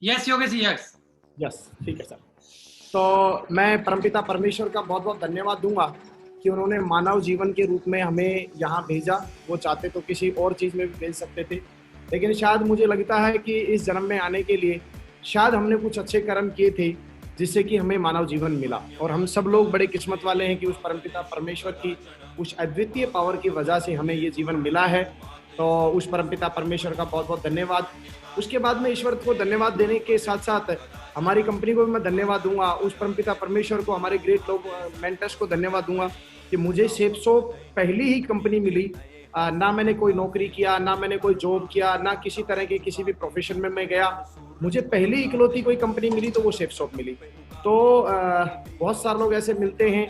Yes Yogesh yes. Yes, ठीक है sir. तो मैं परमपिता परमेश्वर का बहुत बहुत धन्यवाद दूंगा कि उन्होंने मानव जीवन के रूप में हमें यहाँ भेजा। वो चाहते तो किसी और चीज़ में भी भेज सकते थे, लेकिन शायद मुझे लगता है कि इस जन्म में आने के लिए शायद हमने कुछ अच्छे कर्म किए थे जिससे कि हमें मानव जीवन मिला। और हम सब लोग बड़े किस्मत वाले हैं कि उस परमपिता परमेश्वर की उस अद्वितीय पावर की वजह से हमें ये जीवन मिला है। तो उस परमपिता परमेश्वर का बहुत बहुत धन्यवाद। उसके बाद में ईश्वर को धन्यवाद देने के साथ साथ हमारी कंपनी को भी मैं धन्यवाद दूंगा। उस परमपिता परमेश्वर को, हमारे ग्रेट लोग मेंटर्स को धन्यवाद दूंगा कि मुझे सेप्सो पहली ही कंपनी मिली। ना मैंने कोई नौकरी किया, ना मैंने कोई जॉब किया, ना किसी तरह के किसी भी प्रोफेशन में मैं गया। मुझे पहली इकलौती कोई कंपनी मिली तो वो सेप्सो मिली। तो बहुत सारे लोग ऐसे मिलते हैं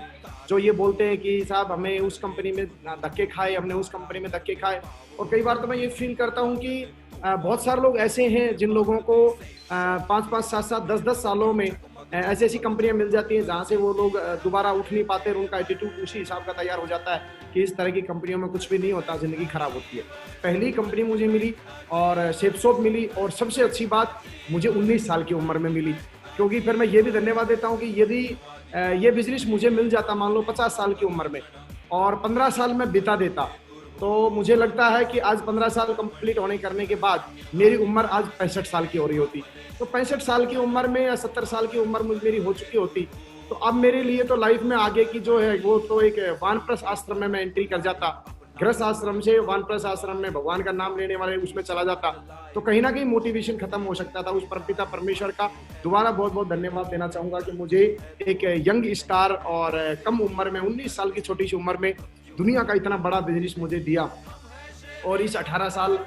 जो ये बोलते हैं कि साहब हमें उस कंपनी में धक्के खाए, हमने उस कंपनी में धक्के खाए। और कई बार तो मैं ये फील करता हूँ कि बहुत सारे लोग ऐसे हैं जिन लोगों को 5-5, 7-7, 10-10 सालों में ऐसी ऐसी कंपनियां मिल जाती हैं जहां से वो लोग दोबारा उठ नहीं पाते और उनका एटीट्यूड उसी हिसाब का तैयार हो जाता है कि इस तरह की कंपनियों में कुछ भी नहीं होता, जिंदगी खराब होती है। पहली कंपनी मुझे मिली और सेप्सोप मिली, और सबसे अच्छी बात मुझे 19 साल की उम्र में मिली। क्योंकि फिर मैं ये भी धन्यवाद देता हूँ कि यदि ये बिजनेस मुझे मिल जाता मान लो 50 साल की उम्र में और 15 साल में बिता देता, तो मुझे लगता है कि आज 15 साल कंप्लीट होने करने के बाद मेरी उम्र आज 65 साल की हो रही होती। तो 65 साल की उम्र में या 70 साल की उम्र मेरी हो चुकी होती, तो अब मेरे लिए तो लाइफ में आगे की जो है वो तो एक वानप्रस्थ आश्रम में मैं एंट्री कर जाता। गृहस्थ आश्रम से वानप्रस्थ आश्रम में भगवान का नाम लेने वाले उसमें चला जाता। तो कहीं ना कहीं मोटिवेशन खत्म हो सकता था। उस परमपिता परमेश्वर का दोबारा बहुत बहुत धन्यवाद देना चाहूंगा कि मुझे एक यंग स्टार और कम उम्र में 19 साल की छोटी सी उम्र में दुनिया का इतना बड़ा बिजनेस मुझे दिया। और इस 18 साल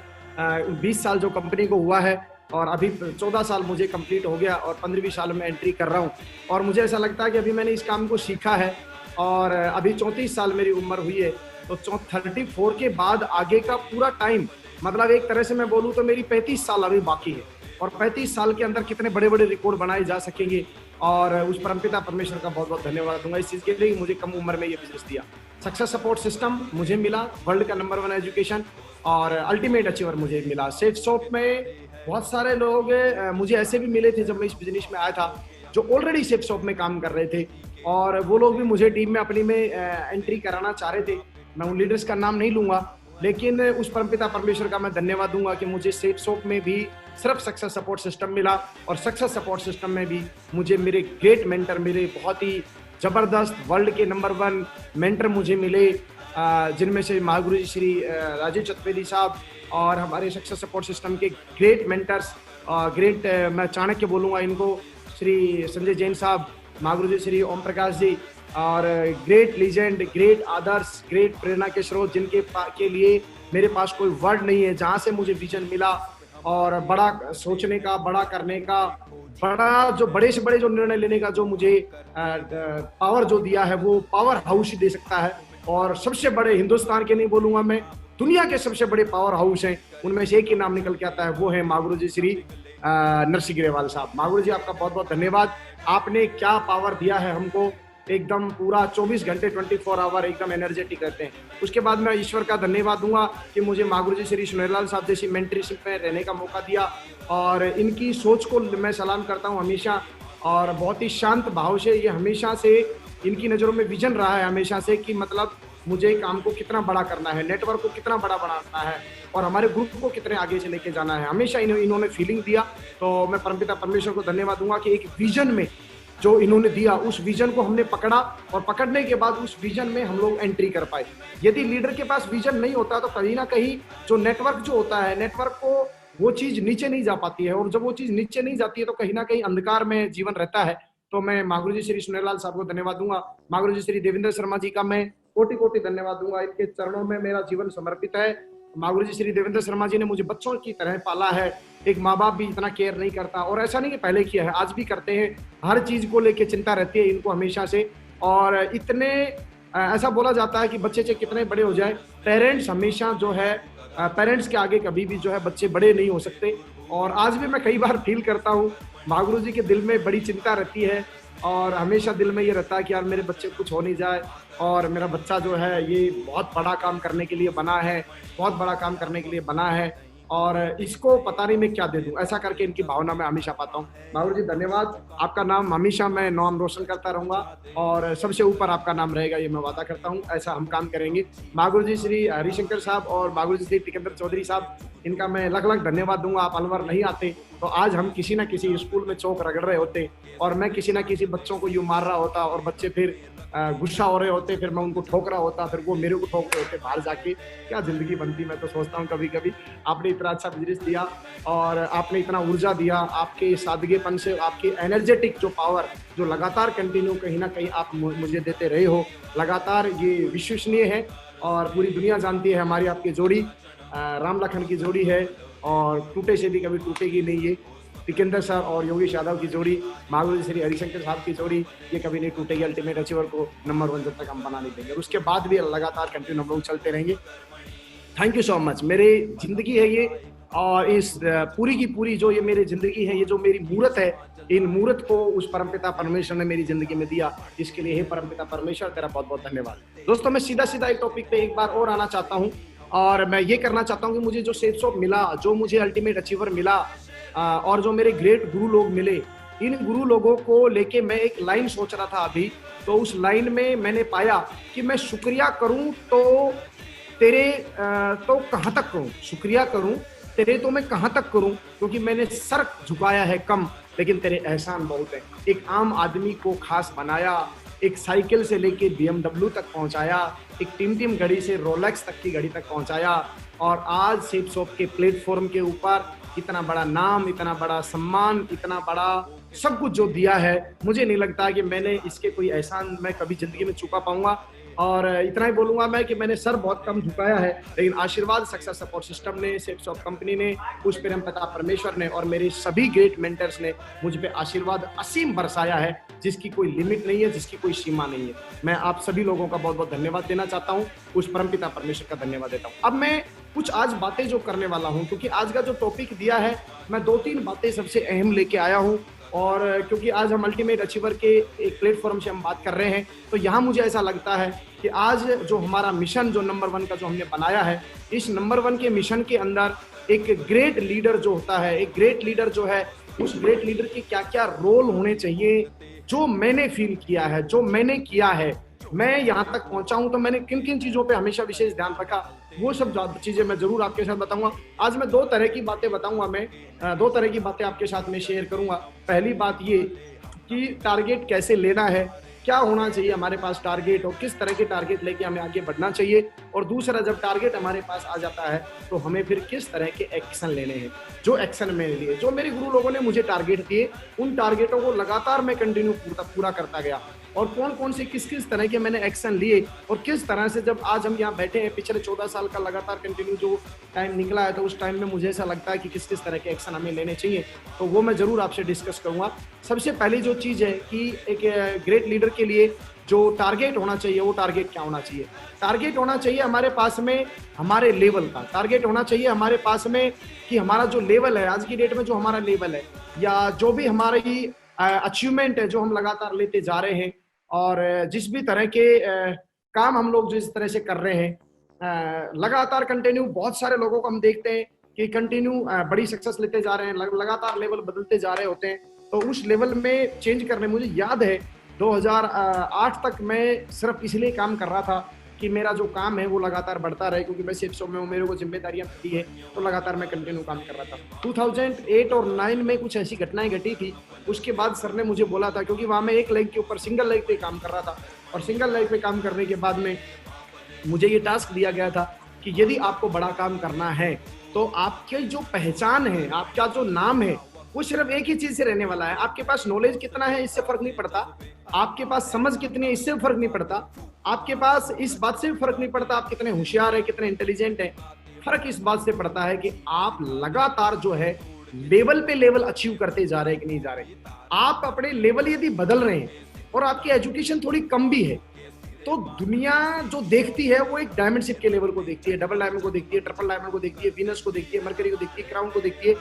20 साल जो कंपनी को हुआ है और अभी 14 साल मुझे कंप्लीट हो गया और 15वीं साल में एंट्री कर रहा हूँ। और मुझे ऐसा लगता है कि अभी मैंने इस काम को सीखा है और अभी 34 साल मेरी उम्र हुई है। तो 34 के बाद आगे का पूरा टाइम, मतलब एक तरह से मैं बोलूँ तो मेरी 35 साल अभी बाकी है। और 35 साल के अंदर कितने बड़े बड़े रिकॉर्ड बनाए जा सकेंगे। और उस परमपिता परमेश्वर का बहुत बहुत धन्यवाद दूंगा इस चीज़ के लिए मुझे कम उम्र में ये बिजनेस दिया। सक्सेस सपोर्ट सिस्टम मुझे मिला, वर्ल्ड का नंबर 1 एजुकेशन, और अल्टीमेट अचीवर मुझे मिला। सेप्सोप में बहुत सारे लोग मुझे ऐसे भी मिले थे जब मैं इस बिजनेस में आया था जो ऑलरेडी सेप्सोप में काम कर रहे थे, और वो लोग भी मुझे टीम में अपनी में एंट्री कराना चाह रहे थे। मैं उन लीडर्स का नाम नहीं लूंगा, लेकिन उस परमपिता परमेश्वर का मैं धन्यवाद दूंगा कि मुझे सेप्सोप में भी सिर्फ सक्सेस सपोर्ट सिस्टम मिला, और सक्सेस सपोर्ट सिस्टम में भी मुझे मेरे ग्रेट मेंटर मिले, बहुत ही जबरदस्त वर्ल्ड के नंबर 1 मेंटर मुझे मिले, जिनमें से महागुरु जी श्री राजीव चतुर्वेदी साहब और हमारे सक्सेस सपोर्ट सिस्टम के ग्रेट मेंटर्स, ग्रेट मैं चाणक्य बोलूँगा इनको, श्री संजय जैन साहब, महागुरु जी श्री ओम प्रकाश जी, और ग्रेट लीजेंड, ग्रेट आदर्श, ग्रेट प्रेरणा के स्रोत, जिनके के लिए मेरे पास कोई वर्ड नहीं है, जहाँ से मुझे विजन मिला और बड़ा सोचने का, बड़ा करने का, बड़ा जो बड़े से बड़े जो निर्णय लेने का जो मुझे पावर जो दिया है, वो पावर हाउस ही दे सकता है। और सबसे बड़े, हिंदुस्तान के नहीं बोलूंगा मैं, दुनिया के सबसे बड़े पावर हाउस हैं, उनमें से एक ही नाम निकल के आता है, वो है महागुरु जी श्री नरसिंह ग्रेवाल साहब। महागुरु जी आपका बहुत बहुत धन्यवाद। आपने क्या पावर दिया है हमको, एकदम पूरा 24 घंटे 24 आवर एकदम एनर्जेटिक रहते हैं। उसके बाद मैं ईश्वर का धन्यवाद दूंगा कि मुझे महागुरु जी श्री सुनेलाल साहब जैसी मेंटरशिप में रहने का मौका दिया, और इनकी सोच को मैं सलाम करता हूं हमेशा। और बहुत ही शांत भाव से ये हमेशा से, इनकी नज़रों में विजन रहा है हमेशा से कि मतलब मुझे काम को कितना बड़ा करना है, नेटवर्क को कितना बड़ा बनाना है, और हमारे ग्रुप को कितने आगे से लेके जाना है। हमेशा इन्होंने फीलिंग दिया। तो मैं परमपिता परमेश्वर को धन्यवाद दूंगा कि एक विजन में जो इन्होंने दिया, उस विजन को हमने पकड़ा, और पकड़ने के बाद उस विजन में हम लोग एंट्री कर पाए। यदि लीडर के पास विजन नहीं होता तो कहीं ना कहीं जो नेटवर्क जो होता है, नेटवर्क को वो चीज नीचे नहीं जा पाती है, और जब वो चीज नीचे नहीं जाती है तो कहीं ना कहीं अंधकार में जीवन रहता है। तो मैं महागुरु जी श्री सुनेलाल साहब को धन्यवाद दूंगा। महागुरु जी श्री देवेंद्र शर्मा जी का मैं कोटि कोटि धन्यवाद दूंगा। इनके चरणों में मेरा जीवन समर्पित है। महागुरु जी श्री देवेंद्र शर्मा जी ने मुझे बच्चों की तरह पाला है। एक माँ बाप भी इतना केयर नहीं करता, और ऐसा नहीं कि पहले किया है, आज भी करते हैं। हर चीज को लेके चिंता रहती है इनको हमेशा से। और इतने ऐसा बोला जाता है कि बच्चे चाहे कितने बड़े हो जाए, पेरेंट्स हमेशा जो है, पेरेंट्स के आगे कभी भी जो है बच्चे बड़े नहीं हो सकते। और आज भी मैं कई बार फील करता हूँ महागुरु जी के दिल में बड़ी चिंता रहती है, और हमेशा दिल में ये रहता है कि यार मेरे बच्चे कुछ हो नहीं जाए, और मेरा बच्चा जो है ये बहुत बड़ा काम करने के लिए बना है, बहुत बड़ा काम करने के लिए बना है। और इसको पता नहीं मैं क्या दे दूं, ऐसा करके इनकी भावना मैं हमेशा पाता हूँ। माहौर जी धन्यवाद, आपका नाम हमेशा मैं नाम रोशन करता रहूंगा और सबसे ऊपर आपका नाम रहेगा, ये मैं वादा करता हूँ, ऐसा हम काम करेंगे। माहौर जी श्री हरिशंकर साहब और माहौर जी श्री टिकंदर चौधरी साहब, इनका मैं अलग अलग धन्यवाद दूंगा। आप अलवर नहीं आते तो आज हम किसी ना किसी स्कूल में चौक रगड़ रहे होते और मैं किसी ना किसी बच्चों को यूं मार रहा होता और बच्चे फिर गुस्सा हो रहे होते, फिर मैं उनको ठोक रहा होता, फिर वो मेरे को ठोक रहे होते, बाहर जाके क्या जिंदगी बनती। मैं तो सोचता हूँ कभी कभी आपने इतना अच्छा बिजनेस दिया और आपने इतना ऊर्जा दिया, आपके सादगेपन से, आपकी एनर्जेटिक जो पावर जो लगातार कंटिन्यू कहीं ना कहीं आप मुझे देते रहे हो, लगातार ये विश्वसनीय है और पूरी दुनिया जानती है हमारी आपकी जोड़ी राम लखन की जोड़ी है और टूटे से भी कभी टूटेगी नहीं। ये टिकंदर सर और योगेश यादव की जोड़ी, माधुरी श्री हरिशंकर साहब की जोड़ी, ये कभी नहीं टूटेगी। अल्टीमेट अचीवर को नंबर 1 जब तक हम बना नहीं देंगे, उसके बाद भी लगातार कंटिन्यू हम लोग चलते रहेंगे। Thank you so much. मेरी जिंदगी है ये और इस पूरी की पूरी जो ये मेरी जिंदगी है, ये जो मेरी मूर्त है, इन मूर्त को उस परमपिता परमेश्वर ने मेरी जिंदगी में दिया, इसके लिए हे परमपिता परमेश्वर तेरा बहुत बहुत धन्यवाद। दोस्तों मैं सीधा सीधा एक टॉपिक पे एक बार और आना चाहता हूँ और मैं ये करना चाहता हूँ कि मुझे जो सेफ शॉप मिला, जो मुझे अल्टीमेट अचीवर मिला और जो मेरे ग्रेट गुरु लोग मिले, इन गुरु लोगों को लेके मैं एक लाइन सोच रहा था अभी, तो उस लाइन में मैंने पाया कि मैं शुक्रिया करूं तो तेरे तो कहाँ तक करूं, शुक्रिया करूं तेरे तो मैं कहाँ तक करूं, क्योंकि मैंने सर झुकाया है कम, लेकिन तेरे एहसान बहुत है। एक आम आदमी को खास बनाया, एक साइकिल से लेके BMW तक पहुंचाया, एक टिम घड़ी से रोलेक्स तक की घड़ी तक पहुंचाया और आज सेफ शॉप के प्लेटफॉर्म के ऊपर इतना बड़ा नाम, इतना बड़ा सम्मान, इतना बड़ा सब कुछ जो दिया है, मुझे नहीं लगता कि मैंने इसके कोई एहसान मैं कभी जिंदगी में चुका पाऊंगा। और इतना ही बोलूंगा मैं कि मैंने सर बहुत कम झुकाया है, लेकिन आशीर्वाद सक्सेस सपोर्ट सिस्टम ने, सेफ शॉप कंपनी ने, उस परमपिता परमेश्वर ने और मेरे सभी ग्रेट मेंटर्स ने मुझ पे आशीर्वाद असीम बरसाया है, जिसकी कोई लिमिट नहीं है, जिसकी कोई सीमा नहीं है। मैं आप सभी लोगों का बहुत बहुत धन्यवाद देना चाहता हूँ, उस परमपिता परमेश्वर का धन्यवाद देता हूँ। अब मैं कुछ आज बातें जो करने वाला हूँ, क्योंकि आज का जो टॉपिक दिया है, मैं 2-3 बातें सबसे अहम लेके आया हूँ और क्योंकि आज हम अल्टीमेट अचीवर के एक प्लेटफॉर्म से हम बात कर रहे हैं, तो यहाँ मुझे ऐसा लगता है कि आज जो हमारा मिशन जो नंबर 1 का जो हमने बनाया है, इस नंबर 1 के मिशन के अंदर एक ग्रेट लीडर जो होता है, एक ग्रेट लीडर जो है, उस ग्रेट लीडर के क्या क्या रोल होने चाहिए, जो मैंने फील किया है, जो मैंने किया है, मैं यहाँ तक पहुंचा हूं तो मैंने किन किन चीजों पे हमेशा विशेष ध्यान रखा, वो सब चीजें मैं जरूर आपके साथ बताऊंगा। आज मैं 2 तरह की बातें बताऊंगा, मैं 2 तरह की बातें आपके साथ में शेयर करूंगा। पहली बात ये कि टारगेट कैसे लेना है, क्या होना चाहिए हमारे पास टारगेट और किस तरह के टारगेट लेके हमें आगे बढ़ना चाहिए, और दूसरा जब टारगेट हमारे पास आ जाता है तो हमें फिर किस तरह के एक्शन लेने हैं। जो एक्शन मेरे लिए, जो मेरे गुरु लोगों ने मुझे टारगेट दिए, उन टारगेटों को लगातार मैं कंटिन्यू पूरा करता गया और कौन कौन से किस किस तरह के मैंने एक्शन लिए और किस तरह से जब आज हम यहाँ बैठे हैं, पिछले 14 साल का लगातार कंटिन्यू जो टाइम निकला है, तो उस टाइम में मुझे ऐसा लगता है कि किस किस तरह के एक्शन हमें लेने चाहिए, तो वो मैं जरूर आपसे डिस्कस करूंगा। सबसे पहली जो चीज़ है कि एक ग्रेट लीडर के लिए जो टारगेट होना चाहिए, वो टारगेट क्या होना चाहिए? टारगेट होना चाहिए हमारे पास में हमारे लेवल का, टारगेट होना चाहिए हमारे पास में कि हमारा जो लेवल है, आज की डेट में जो हमारा लेवल है या जो भी हमारी अचीवमेंट है, जो हम लगातार लेते जा रहे हैं और जिस भी तरह के काम हम लोग जिस तरह से कर रहे हैं, लगातार कंटिन्यू बहुत सारे लोगों को हम देखते हैं कि कंटिन्यू बड़ी सक्सेस लेते जा रहे हैं, लगातार लेवल बदलते जा रहे होते हैं, तो उस लेवल में चेंज करने, मुझे याद है 2008 तक मैं सिर्फ इसलिए काम कर रहा था कि मेरा जो काम है वो लगातार बढ़ता रहे, क्योंकि मैं सेफ शॉप में हूँ, मेरे को जिम्मेदारियां मिली है, तो लगातार मैं कंटिन्यू काम कर रहा था। 2008 और 9 में कुछ ऐसी घटनाएं घटी थी, उसके बाद सर ने मुझे बोला था, क्योंकि वहाँ मैं एक लेग के ऊपर सिंगल लेग पे काम कर रहा था, और सिंगल लेग पे काम करने के बाद में मुझे ये टास्क दिया गया था कि यदि आपको बड़ा काम करना है तो आपकी जो पहचान है, आपका जो नाम है, वो सिर्फ एक ही चीज से रहने वाला है। आपके पास नॉलेज कितना है इससे फर्क नहीं पड़ता, आपके पास समझ कितनी है इससे फर्क नहीं पड़ता, आपके पास इस बात से भी फर्क नहीं पड़ता आप कितने होशियार है, कितने इंटेलिजेंट है। फर्क इस बात से पड़ता है कि आप लगातार जो है लेवल पे लेवल अचीव करते जा रहे हैं कि नहीं जा रहे। आप अपने लेवल यदि बदल रहे हैं और आपकी एजुकेशन थोड़ी कम भी है, तो दुनिया जो देखती है वो एक डायमंड शिप के लेवल को देखती है, डबल डायमंड को देखती है, ट्रिपल डायमंड को देखती है, वीनस को देखती है, मरकरी को देखती है, क्राउन को देखती है,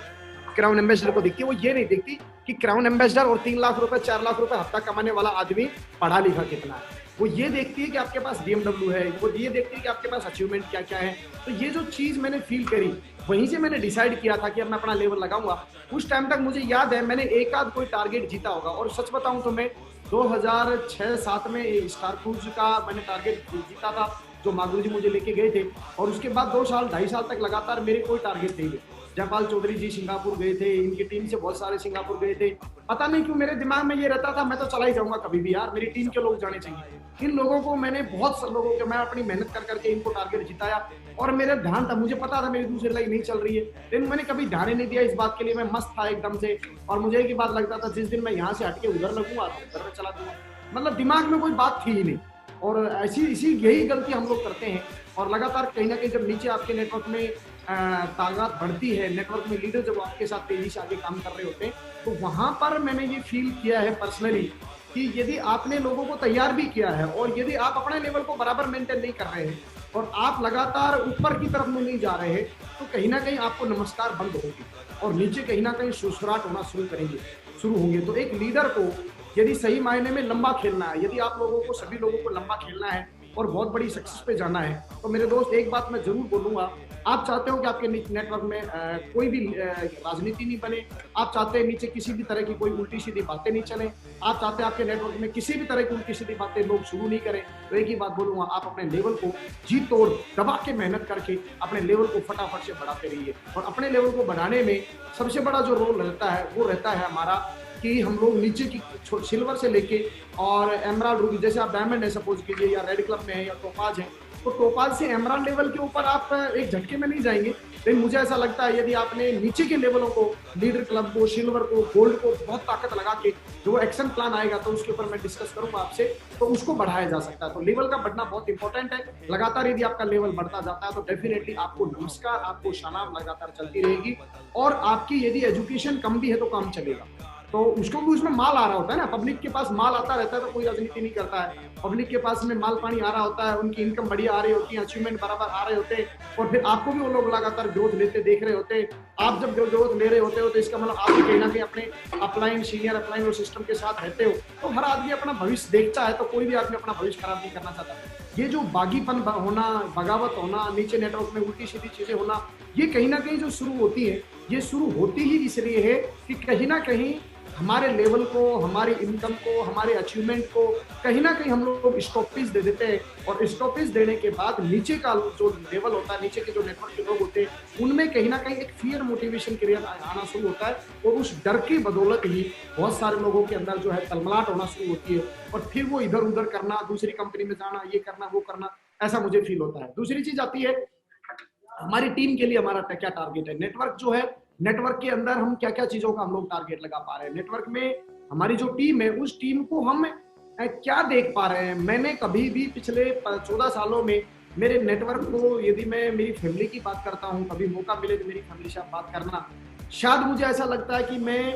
क्राउन एम्बेसडर को देखती है। वो ये नहीं देखती कि क्राउन एम्बेसडर और 3 लाख रुपए 4 लाख रुपए हफ्ता कमाने वाला आदमी पढ़ा लिखा कितना है। वो ये देखती है कि आपके पास BMW है, वो ये देखती है कि आपके पास अचीवमेंट क्या क्या है। तो ये जो चीज मैंने फील करी, वहीं से मैंने डिसाइड किया था कि अब मैं अपना लेवल लगाऊंगा। उस टाइम तक मुझे याद है मैंने एक आध कोई टारगेट जीता होगा, और सच बताऊं तो मैं 2006-07 में स्टार क्रूज का मैंने टारगेट जीता था, जो मागुरू जी मुझे लेके गए थे। और उसके बाद 2 साल 2.5 साल तक लगातार मेरे कोई टारगेट नहीं हुए। जयपाल चौधरी जी सिंगापुर गए थे, इनकी टीम से बहुत सारे सिंगापुर गए थे। पता नहीं क्यों मेरे दिमाग में ये रहता था मैं तो चला ही जाऊंगा कभी भी यार, मेरी टीम के लोग जाने चाहिए। इन लोगों को मैंने बहुत से लोगों के मैं अपनी मेहनत कर करके इनको टारगेट जिताया, और मेरा ध्यान था, मुझे पता था मेरी दूसरी लाइन नहीं चल रही है, लेकिन मैंने कभी ध्यान ही नहीं दिया इस बात के लिए। मैं मस्त था एकदम से, और मुझे एक ही बात लगता था, जिस दिन मैं यहाँ से हटके उधर लगूंगा तो उधर में चला दूंगा, मतलब दिमाग में कोई बात थी ही नहीं। और ऐसी इसी यही गलती हम लोग करते हैं। और लगातार कहीं ना कहीं जब नीचे आपके नेटवर्क में ताकत बढ़ती है, नेटवर्क में लीडर जब आपके साथ तेजी से आगे काम कर रहे होते हैं, तो वहां पर मैंने ये फील किया है पर्सनली कि यदि आपने लोगों को तैयार भी किया है, और यदि आप अपने लेवल को बराबर मेंटेन नहीं कर रहे हैं, और आप लगातार ऊपर की तरफ में नहीं जा रहे हैं, तो कहीं ना कहीं आपको नमस्कार बंद होगी, और नीचे कहीं ना कहीं सुसराट होना शुरू होंगे। तो एक लीडर को यदि सही मायने में लंबा खेलना है, यदि आप लोगों को, सभी लोगों को लंबा खेलना है और बहुत बड़ी सक्सेस पे जाना है, तो मेरे दोस्त एक बात मैं जरूर बोलूंगा, आप चाहते हो कि आपके नेटवर्क में कोई भी राजनीति नहीं बने, आप चाहते हैं नीचे किसी भी तरह की कोई उल्टी सीधी बातें नहीं चले, आप चाहते हैं आपके नेटवर्क में किसी भी तरह की उल्टी सीधी बातें लोग शुरू नहीं करें, तो एक ही बात बोलूंगा, आप अपने लेवल को जी तोड़ दबा के मेहनत करके अपने लेवल को फटाफट से बढ़ाते रहिए। और अपने लेवल को बढ़ाने में सबसे बड़ा जो रोल रहता है वो रहता है हमारा, कि हम लोग नीचे की सिल्वर से लेके और एमराल्ड रूबी, जैसे आप डायमंड है सपोज कीजिए, या रेड क्लब में है या टोपाज है, तो टोपाज से एमराल्ड लेवल के ऊपर आप एक झटके में नहीं जाएंगे। लेकिन मुझे ऐसा लगता है यदि आपने नीचे के लेवलों को, लीडर क्लब को, सिल्वर को, गोल्ड को बहुत ताकत लगा के जो एक्शन प्लान आएगा, तो उसके ऊपर मैं डिस्कस करूंगा आपसे, तो उसको बढ़ाया जा सकता है। तो लेवल का बढ़ना बहुत इंपॉर्टेंट है। लगातार यदि आपका लेवल बढ़ता जाता है तो डेफिनेटली आपको नमस्कार, आपको सलाम लगातार चलती रहेगी। और आपकी यदि एजुकेशन कम भी है तो काम चलेगा, तो उसको भी उसमें माल आ रहा होता है ना, पब्लिक के पास माल आता रहता है तो कोई राजनीति नहीं करता है। पब्लिक के पास में माल पानी आ रहा होता है, उनकी इनकम बढ़िया आ रही होती है, अचीवमेंट बराबर आ रहे होते हैं, और फिर आपको भी वो लोग लगातार ग्रोथ लेते देख रहे होते हैं। आप जब ग्रोथ ले रहे होते हो तो इसका मतलब आप भी कहीं ना कहीं अपने अपलाइन, सीनियर अपलाइन और सिस्टम के साथ रहते हो। तो हर आदमी अपना भविष्य देखता है, तो कोई भी आदमी अपना भविष्य खराब नहीं करना चाहता। ये जो बागीपन होना, बगावत होना, नीचे नेटवर्क में उल्टी सीधी चीजें होना, ये कहीं ना कहीं जो शुरू होती है, ये शुरू होती ही इसलिए है कि कहीं ना कहीं हमारे लेवल को, हमारी इनकम को, हमारे अचीवमेंट को कहीं ना कहीं हम लोग स्टॉपेज दे देते हैं। और स्टॉपेज देने के बाद नीचे का जो लेवल होता है, नीचे के जो नेटवर्क के लोग होते हैं, उनमें कहीं ना कहीं एक फियर मोटिवेशन क्रिएट आना शुरू होता है, और उस डर की बदौलत ही बहुत सारे लोगों के अंदर जो है तलमलाट होना शुरू होती है, और फिर वो इधर उधर करना, दूसरी कंपनी में जाना, ये करना वो करना, ऐसा मुझे फील होता है। दूसरी चीज आती है हमारी टीम के लिए हमारा क्या टारगेट है। नेटवर्क जो है, नेटवर्क के अंदर हम क्या क्या चीजों का हम लोग टारगेट लगा पा रहे हैं, नेटवर्क में हमारी जो टीम है उस टीम को हम क्या देख पा रहे हैं। मैंने कभी भी पिछले 14 सालों में मेरे नेटवर्क को, यदि मैं मेरी फैमिली की बात करता हूँ, कभी मौका मिले तो मेरी फैमिली से बात करना, शायद मुझे ऐसा लगता है कि मैं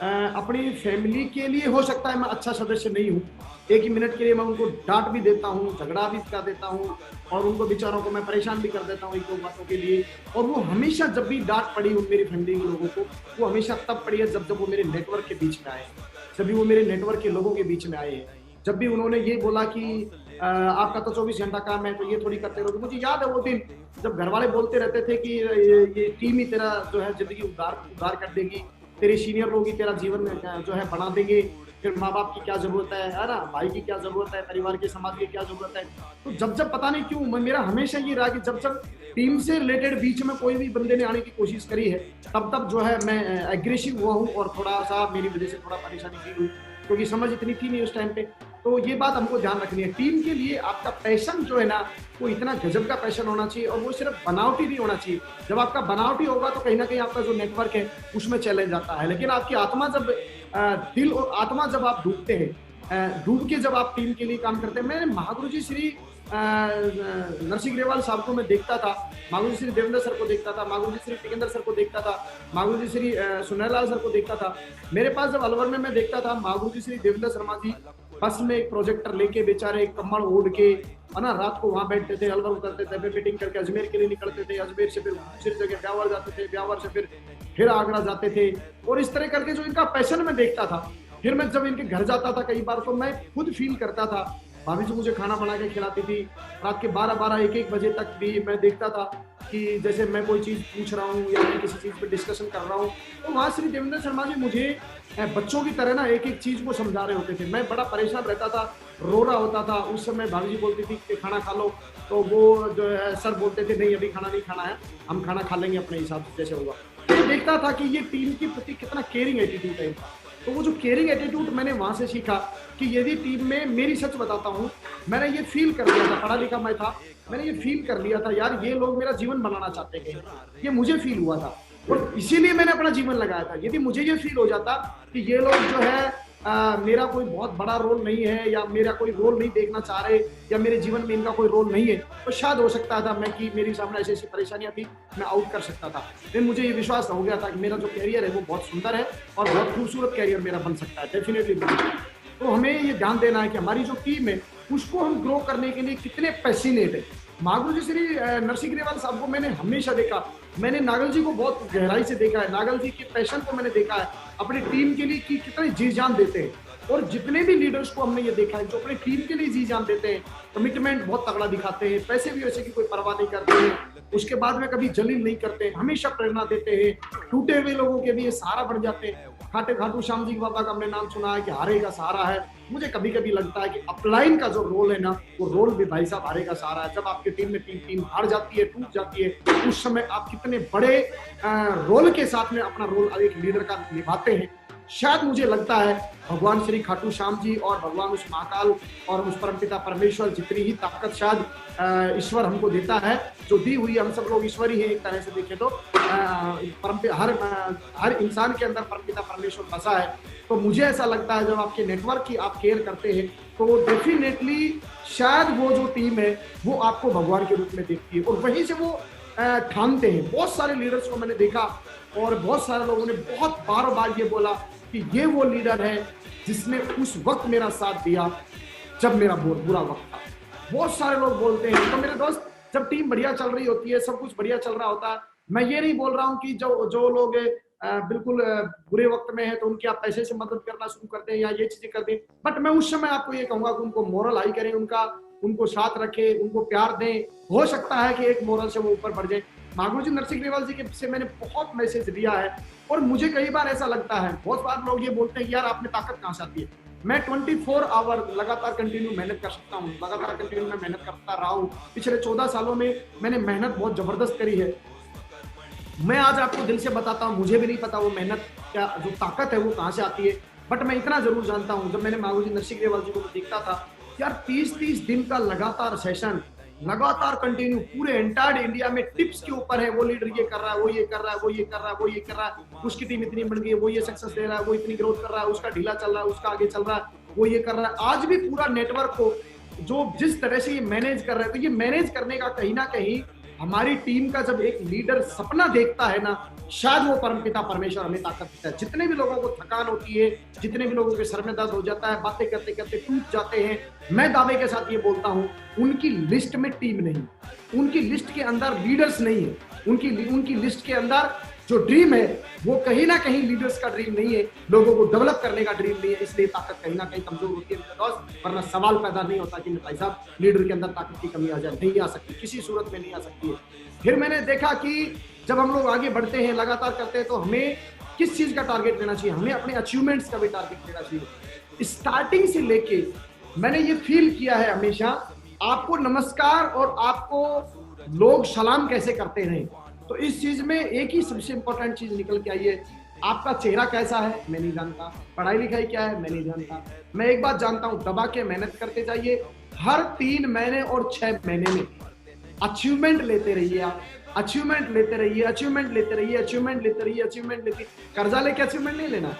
अपनी फैमिली के लिए हो सकता है मैं अच्छा सदस्य नहीं हूँ। एक ही मिनट के लिए मैं उनको डांट भी देता हूँ, झगड़ा भी कर देता हूँ, और उनको बेचारों को मैं परेशान भी कर देता हूँ एक दो बातों के लिए। और वो हमेशा जब भी डांट पड़ी उन मेरी फैमिली के लोगों को, वो हमेशा तब पड़ी है जब वो मेरे नेटवर्क के बीच में आए, जब भी वो मेरे नेटवर्क के लोगों के बीच में आए हैं, जब भी उन्होंने ये बोला कि आपका तो 24 घंटा काम है तो ये थोड़ी करते रहोगे। मुझे याद है वो दिन जब घर वाले बोलते रहते थे कि ये टीम ही तेरा जो है जिंदगी उद्धार कर देगी, तेरे सीनियर लोग ही तेरा जीवन जो है बना देंगे, फिर माँ बाप की क्या जरूरत है ना, भाई की क्या जरूरत है, परिवार के, समाज की क्या जरूरत है। तो जब पता नहीं क्यों मेरा हमेशा ये रहा कि जब टीम से रिलेटेड बीच में कोई भी बंदे ने आने की कोशिश करी है, तब जो है मैं एग्रेसिव हुआ हूँ, और थोड़ा सा मेरी वजह से थोड़ा परेशानी फील हुई, क्योंकि समझ इतनी थी नहीं उस टाइम पे। तो ये बात हमको ध्यान रखनी है, टीम के लिए आपका पैशन जो है ना, वो इतना गजब का पैशन होना चाहिए, और वो सिर्फ बनावटी नहीं होना चाहिए। जब आपका बनावटी होगा तो कहीं ना कहीं आपका जो नेटवर्क है उसमें चैलेंज आता है, लेकिन आपकी आत्मा जब दिल और आत्मा जब आप डूबते हैं, डूब के जब आप टीम के लिए काम करते हैं। मैंने महागुरु जी श्री नरसिंह ग्रेवाल साहब को मैं देखता था, महागुरु श्री देवेंद्र सर को देखता था, महागुरु जी श्री टिकेंद्र सर को देखता था, महागुरु जी श्री सुनहरलाल सर को देखता था। मेरे पास जब अलवर में मैं देखता था, महागुरु जी श्री देवेंद्र शर्मा जी बस में एक प्रोजेक्टर लेके बेचारे कम्बल ओढ़ के है ना, रात को वहां बैठते थे, अलवर उतरते थे, मीटिंग करके अजमेर के लिए निकलते थे, अजमेर से फिर दूसरी जगह ब्यावर जाते थे, ब्यावर से फिर आगरा जाते थे, और इस तरह करके जो इनका पैशन मैं देखता था। फिर मैं जब इनके घर जाता था कई बार, तो मैं खुद फील करता था, भाभी जी मुझे खाना बना के खिलाती थी, रात के 12-12, 1-1 बजे तक भी मैं देखता था कि जैसे मैं कोई चीज़ पूछ रहा हूँ या मैं किसी चीज़ पे डिस्कशन कर रहा हूँ, तो वहाँ श्री देवेंद्र शर्मा जी मुझे बच्चों की तरह ना एक एक चीज़ को समझा रहे होते थे। मैं बड़ा परेशान रहता था, रो रहा होता था। उस समय भाभी जी बोलती थी कि खाना खा लो, तो वो जो है सर बोलते थे नहीं अभी खाना नहीं खाना है, हम खाना खा लेंगे अपने हिसाब से जैसे होगा। तो देखता था कि ये टीम के प्रति कितना केयरिंग एटीट्यूड है इनका। तो वो जो केयरिंग एटीट्यूड मैंने वहाँ से सीखा कि यदि टीम में मेरी, सच बताता हूँ, मैंने ये फील कर लिया था, पढ़ा लिखा मैं था, मैंने ये फील कर लिया था यार ये लोग मेरा जीवन बनाना चाहते हैं, ये मुझे फील हुआ था और इसीलिए मैंने अपना जीवन लगाया था। यदि मुझे ये फील हो जाता कि ये लोग जो है मेरा कोई बहुत बड़ा रोल नहीं है या मेरा कोई रोल नहीं देखना चाह रहे या मेरे जीवन में इनका कोई रोल नहीं है, तो शायद हो सकता था मैं कि मेरे सामने ऐसी ऐसी परेशानियां थी, मैं आउट कर सकता था। लेकिन मुझे ये विश्वास हो गया था कि मेरा जो कैरियर है वो बहुत सुंदर है और बहुत खूबसूरत कैरियर मेरा बन सकता है, डेफिनेटली। तो हमें ये ध्यान देना है कि हमारी जो टीम है उसको हम ग्रो करने के लिए कितने पैसिनेट है। महागुरु जी श्री नरसिंह ग्रेवाल साहब को मैंने हमेशा देखा, मैंने नागल जी को बहुत गहराई से देखा है, नागल जी के पैशन को मैंने देखा है अपनी टीम के लिए कि कितने जी जान देते हैं। और जितने भी लीडर्स को हमने ये देखा है जो अपनी टीम के लिए जी जान देते हैं, कमिटमेंट बहुत तगड़ा दिखाते हैं, पैसे भी वैसे की कोई परवाह नहीं करते हैं, उसके बाद में कभी जलील नहीं करते, हमेशा प्रेरणा देते हैं, टूटे हुए लोगों के लिए सहारा बन जाते हैं। खाटू श्याम जी बाबा का हमने नाम सुना है कि हारे का सहारा है। मुझे कभी कभी लगता है कि अपलाइन का जो रोल है ना, वो रोल भी भाई साहब हारे का सहारा है। जब आपकी टीम में टीम हार जाती है, टूट जाती है, उस समय आप कितने बड़े रोल के साथ में अपना रोल एक लीडर का निभाते हैं। शायद मुझे लगता है भगवान श्री खाटू श्याम जी और भगवान उस महाकाल और उस परमपिता परमेश्वर जितनी ही ताकत शायद ईश्वर हमको देता है, जो दी हुई हम सब लोग ईश्वर ही है एक तरह से देखें तो, हर इंसान के अंदर परमपिता परमेश्वर बसा है। तो मुझे ऐसा लगता है जब आपके नेटवर्क की आप केयर करते हैं तो डेफिनेटली शायद वो जो टीम है वो आपको भगवान के रूप में देखती है और वहीं से वो ठानते हैं। बहुत सारे लीडर्स को मैंने देखा और बहुत सारे लोगों ने बहुत बार बार ये बोला कि ये वो लीडर है जिसने उस वक्त मेरा साथ दिया जब मेरा बुरा वक्त था। बहुत सारे लोग बोलते हैं। तो मेरे दोस्त, जब टीम बढ़िया चल रही होती है, सब कुछ बढ़िया चल रहा होता है, मैं ये नहीं बोल रहा हूँ कि जो लोग बिल्कुल बुरे वक्त में है तो उनकी आप पैसे से मदद करना शुरू कर दें या ये चीजें कर दें, बट मैं उस समय आपको ये कहूंगा कि उनको मोरल हाई करें, उनको साथ रखें, उनको प्यार दें। हो सकता है कि एक मोरल से वो ऊपर बढ़ जाए। महागुरु जी नरसिंह ग्रेवाल जी के से मैंने बहुत मैसेज दिया है और मुझे कई बार ऐसा लगता है, बहुत बार लोग ये बोलते हैं कि यार आप में ताकत कहाँ से आती है। मैं 24 आवर लगातार कंटिन्यू मेहनत कर सकता हूँ, लगातार कंटिन्यू मैं मेहनत करता रहा हूँ। पिछले 14 सालों में मैंने मेहनत बहुत जबरदस्त करी है। मैं आज आपको दिल से बताता हूँ, मुझे भी नहीं पता वो मेहनत क्या, जो ताकत है वो कहाँ से आती है, बट मैं इतना जरूर जानता हूँ, जब मैंने महागुरु जी नरसिंह ग्रेवाल जी को देखता था, यार 30-30 दिन का लगातार सेशन, लगातार कंटिन्यू, पूरे एंटायर इंडिया में टिप्स के ऊपर है। वो लीडर ये कर रहा है, वो ये कर रहा है, वो ये कर रहा है, वो ये कर रहा है, उसकी टीम इतनी बन गई है, वो ये सक्सेस दे रहा है, वो इतनी ग्रोथ कर रहा है, उसका ढीला चल रहा है, उसका आगे चल रहा है, वो ये कर रहा है। आज भी पूरा नेटवर्क को जो जिस तरह से ये मैनेज कर रहा है, तो ये मैनेज करने का कहीं ना कहीं हमारी टीम का जब एक लीडर सपना देखता है ना, शायद वो परमपिता परमेश्वर हमें ताकत देता है। जितने भी लोगों को थकान होती है, जितने भी लोगों के सर में दर्द हो जाता है, बातें करते करते टूट जाते हैं, मैं दावे के साथ ये बोलता हूं, उनकी लिस्ट में टीम नहीं, उनकी लिस्ट के अंदर लीडर्स नहीं है, उनकी लिस्ट के अंदर जो ड्रीम है वो कहीं ना कहीं लीडर्स का ड्रीम नहीं है, लोगों को डेवलप करने का ड्रीम नहीं है। इसलिए ताकत कहीं ना कहीं कमजोर होती है मेरे दोस्त, वरना सवाल पैदा नहीं होता कि भाई साहब लीडर के अंदर ताकत की कमी आ जाए। नहीं आ सकती, किसी सूरत में नहीं आ सकती है। फिर मैंने देखा कि जब हम लोग आगे बढ़ते हैं, लगातार करते हैं, तो हमें किस चीज का टारगेट लेना चाहिए, हमें अपने अचीवमेंट्स का भी टारगेट लेना चाहिए। स्टार्टिंग से लेके मैंने ये फील किया है हमेशा, आपको नमस्कार और आपको लोग सलाम कैसे करते हैं, तो इस चीज में एक ही सबसे इंपॉर्टेंट चीज निकल के आई है, आपका चेहरा कैसा है मैं नहीं जानता, पढ़ाई लिखाई क्या है मैं नहीं जानता। मैं एक बात जानता हूं, दबा के मेहनत करते जाइए, हर 3 महीने और 6 महीने में अचीवमेंट लेते रहिए, आप अचीवमेंट लेते रहिए, अचीवमेंट लेते रहिए, अचीवमेंट लेते रहिए, अचीवमेंट लेते। कर्जा लेके अचीवमेंट नहीं लेना,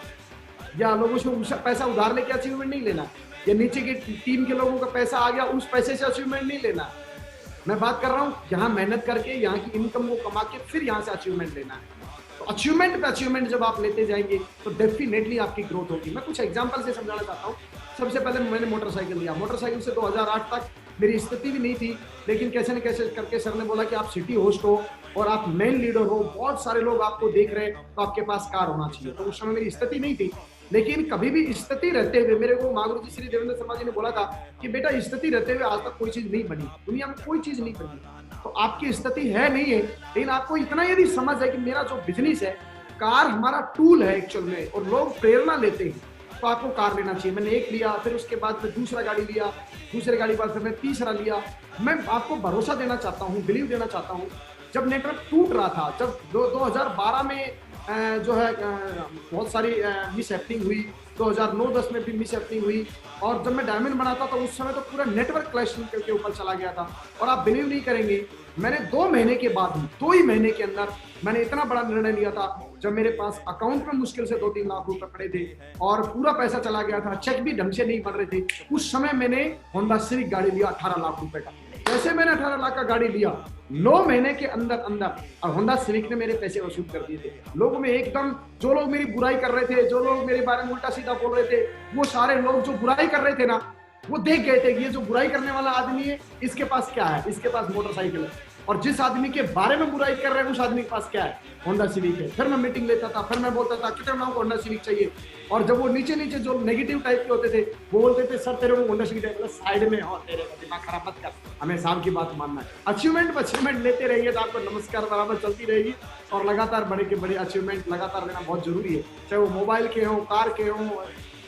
या लोगों से पैसा उधार लेके अचीवमेंट नहीं लेना, या नीचे की टीम के लोगों का पैसा आ गया उस पैसे से अचीवमेंट नहीं लेना। मैं बात कर रहा हूँ यहाँ मेहनत करके, यहाँ की इनकम को कमा के फिर यहाँ से अचीवमेंट लेना है। तो अचीवमेंट पे अचीवमेंट जब आप लेते जाएंगे तो डेफिनेटली आपकी ग्रोथ होगी। मैं कुछ एग्जांपल से समझाना चाहता हूँ। सबसे पहले मैंने मोटरसाइकिल लिया, मोटरसाइकिल से 2008 तक मेरी स्थिति भी नहीं थी, लेकिन कैसे न कैसे करके सर ने बोला कि आप सिटी होस्ट हो और आप मेन लीडर हो, बहुत सारे लोग आपको देख रहे हैं, तो आपके पास कार होना चाहिए। तो उस समय मेरी स्थिति नहीं थी, लेकिन कभी भी स्थिति रहते हुए मेरे को महागुरु जी श्री देवेंद्र शर्मा जी ने बोला था कि बेटा स्थिति रहते हुए आज तक कोई चीज नहीं बनी, दुनिया में कोई चीज नहीं बनी। तो आपकी स्थिति है नहीं है, लेकिन आपको इतना यदि समझ है कि मेरा जो बिजनेस है, कार हमारा टूल है एक्चुअल में, और लोग प्रेरणा लेते हैं, तो आपको कार लेना चाहिए। मैंने एक लिया, फिर उसके बाद में दूसरा गाड़ी लिया, दूसरे गाड़ी के बाद फिर मैं तीसरा लिया। मैं आपको भरोसा देना चाहता हूँ, बिलीव देना चाहता हूँ, जब नेटवर्क टूट रहा था, जब 2012 में जो है बहुत सारी मिस हैपनिंग हुई, 2009-10 में भी मिस हैपनिंग हुई, और जब मैं डायमंड बनाता था उस समय तो पूरा नेटवर्क क्लैशिंग के ऊपर चला गया था। और आप बिलीव नहीं करेंगे, मैंने 2 महीने के बाद ही, 2 ही महीने के अंदर मैंने इतना बड़ा निर्णय लिया था, जब मेरे पास अकाउंट में मुश्किल से 2-3 लाख रुपए पड़े थे और पूरा पैसा चला गया था, चेक भी ढंग से नहीं बन रहे थे। उस समय मैंने होंडा सिविक गाड़ी लिया 18 लाख रुपए का। जैसे मैंने 18 लाख का गाड़ी लिया, 9 महीने के अंदर अंदर और होंडा सिविक ने मेरे पैसे वसूल कर दिए थे। लोगों में एकदम, जो लोग मेरी बुराई कर रहे थे, जो लोग मेरे बारे में उल्टा सीधा बोल रहे थे, वो सारे लोग जो बुराई कर रहे थे ना, वो देख गए थे कि ये जो बुराई करने वाला आदमी है, इसके पास क्या है, इसके पास मोटरसाइकिल है, और जिस आदमी के बारे में बुराई कर रहे हैं उस आदमी के पास क्या है, होंडा सिविक है। फिर मैं मीटिंग लेता था, फिर मैं बोलता था कितने लोगों को होंडा सिविक चाहिए, और जब वो नीचे नीचे जो नेगेटिव टाइप के होते थे, वो बोलते थे सर तेरे को होंडा सिविक है, साइड में, और तेरे का दिमाग खराब मत कर, हमें साहब की बात मानना है। अचीवमेंट लेते रहिए तो आपको नमस्कार बराबर चलती रहेगी, और लगातार बड़े के बड़े अचीवमेंट लगातार लेना बहुत जरूरी है, चाहे वो मोबाइल के हो, कार के हो।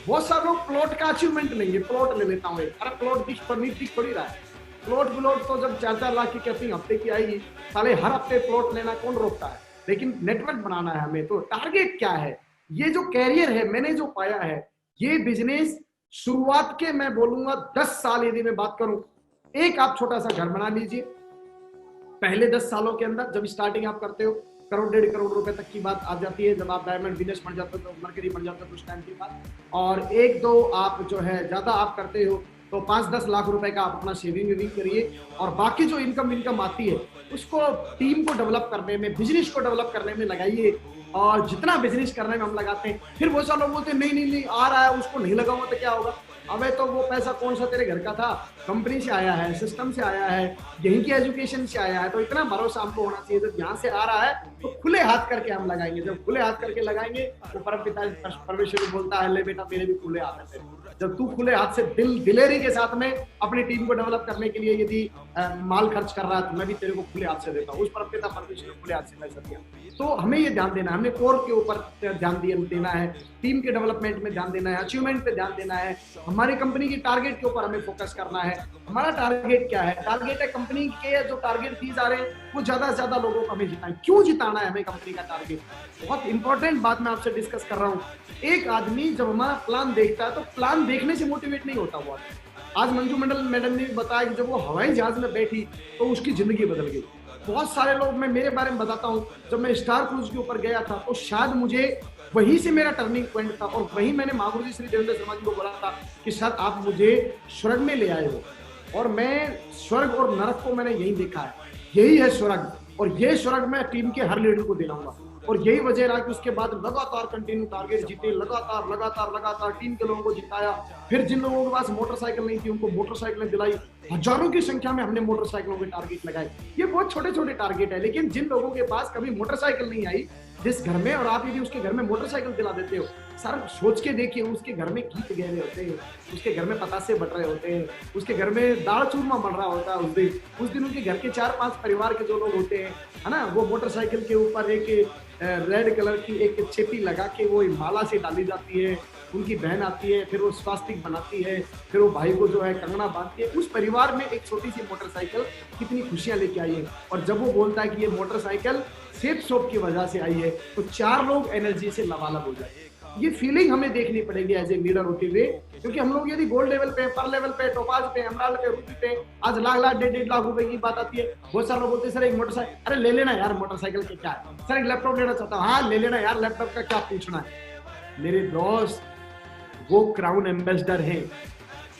बहुत सारे लोग प्लॉट का अचीवमेंट लेंगे, प्लॉट ले लेता हूँ, अरे प्लॉट दिख थोड़ी रहा है। प्लॉट तो जब 4-4 लाख की कैपिंग हफ्ते की आएगी, साले हर हफ्ते प्लॉट लेना कौन रोकता है। लेकिन नेटवर्क बनाना है हमें, तो टारगेट क्या है, ये जो कैरियर है मैंने जो पाया है, ये बिजनेस शुरुआत के मैं बोलूंगा 10 साल यदि मैं बात करूं, एक आप छोटा सा घर बना लीजिए, पहले 10 सालों के अंदर जब स्टार्टिंग आप करते हो, 1-1.5 करोड़ रुपए तक की बात आ जाती है। जब आप डायमंड बिजनेस बन जाते हो, तो मर्करी बन जाते हो उस टाइम के बाद, और 1-2 आप जो है ज्यादा आप करते हो तो 5-10 लाख रुपए का आप अपना सेविंग करिए, और बाकी जो इनकम आती है उसको टीम को डेवलप करने में, बिजनेस को डेवलप करने में लगाइए। और जितना बिजनेस करने में हम लगाते हैं, फिर बहुत सारे लोग बोलते हैं नहीं आ रहा है, उसको नहीं लगाऊंगा तो क्या होगा। अबे तो वो पैसा कौन सा तेरे घर का था, कंपनी से आया है, सिस्टम से आया है, यहीं की एजुकेशन से आया है, तो इतना भरोसा हमको होना चाहिए। जब यहाँ से आ रहा है तो खुले हाथ करके हम लगाएंगे, जब खुले हाथ करके लगाएंगे तो परमपिता परमेश्वर बोलता है, ले बेटा मेरे भी खुले हाथ है तेरे। जब तू खुले हाथ से दिलेरी के साथ में अपनी टीम को डेवलप करने के लिए यदि माल खर्च कर रहा है, तो मैं भी तेरे को खुले हाथ से देता हूँ। उस परमपिता परमेश्वर ने खुले हाथ से पैसा दिया। तो हमें ये ध्यान देना है, हमें कोर के ऊपर ध्यान देना है, टीम के डेवलपमेंट में ध्यान देना है, अचीवमेंट पे ध्यान देना है, हमारी कंपनी की टारगेट के ऊपर हमें फोकस करना है। हमारा टारगेट क्या है, टारगेट है कंपनी के जो टारगेट दिए जा रहे हैं वो ज्यादा से ज्यादा लोगों को हमें जिताएं। क्यों जिताना है हमें कंपनी का टारगेट, बहुत इंपॉर्टेंट बात मैं आपसे डिस्कस कर रहा हूँ। एक आदमी जब हमारा प्लान देखता है तो प्लान देखने से मोटिवेट नहीं होता हुआ। आज मंजू मंडल मैडम ने बताया कि जब वो हवाई जहाज में बैठी तो उसकी जिंदगी बदल गई। बहुत सारे लोग, मैं मेरे बारे में बताता हूँ, जब मैं स्टार क्रूज के ऊपर गया था तो शायद मुझे वहीं से मेरा टर्निंग पॉइंट था, और वहीं मैंने महागुरु जी श्री देवेंद्र शर्मा जी को बोला था कि सर आप मुझे स्वर्ग में ले आए हो, और मैं स्वर्ग और नरक को मैंने यही देखा है, यही है स्वर्ग, और ये स्वर्ग मैं टीम के हर लीडर को दिलाऊंगा। और यही वजह रहा कि उसके बाद लगातार कंटिन्यू टारगेट जीते, लगातार टीम के लोगों को जिताया। फिर जिन लोगों के पास मोटरसाइकिल नहीं थी उनको मोटरसाइकिलें दिलाई, हजारों की संख्या में हमने मोटरसाइकिलों के टारगेट लगाए। ये बहुत छोटे छोटे टारगेट है, लेकिन जिन लोगों के पास कभी मोटरसाइकिल नहीं आई जिस घर में, और आप यदि उसके घर में मोटरसाइकिल दिला देते हो, सर सोच के देखिए उसके घर में गीत गहरे होते हैं, उसके घर में पतासे बट रहे होते हैं, उसके घर में दाल चूरमा बन रहा होता है। उस दिन उनके घर के 4-5 परिवार के जो लोग होते हैं, है ना, वो मोटरसाइकिल के ऊपर एक रेड कलर की एक चेपी लगा के वो माला से डाली जाती है, उनकी बहन आती है, फिर वो स्वास्तिक बनाती है, फिर वो भाई को जो है कंगना बांधती है। उस परिवार में एक छोटी सी मोटरसाइकिल कितनी खुशियां लेके आई है। और जब वो बोलता है कि ये मोटरसाइकिल सेफ शॉप की वजह से आई है, तो 4 लोग एनर्जी से लबालब हो जाए। ये फीलिंग हमें देखनी पड़ेगी एज ए लीडर होते हुए, क्योंकि हम लोग यदि गोल्ड लेवल पे, पर लेवल पे, टोपाज पे, एमराल्ड पे, रूबी पे आज लाख 1.5 लाख रुपए की बात आती है, बहुत सारे लोग बोलते हैं सर एक मोटरसाइकिल, अरे ले लेना यार मोटरसाइकिल के क्या है, सर एक लैपटॉप लेना चाहता हूँ, हाँ ले लेना यार लैपटॉप का क्या पूछना है। मेरे दोस्त, वो क्राउन एम्बेसडर हैं,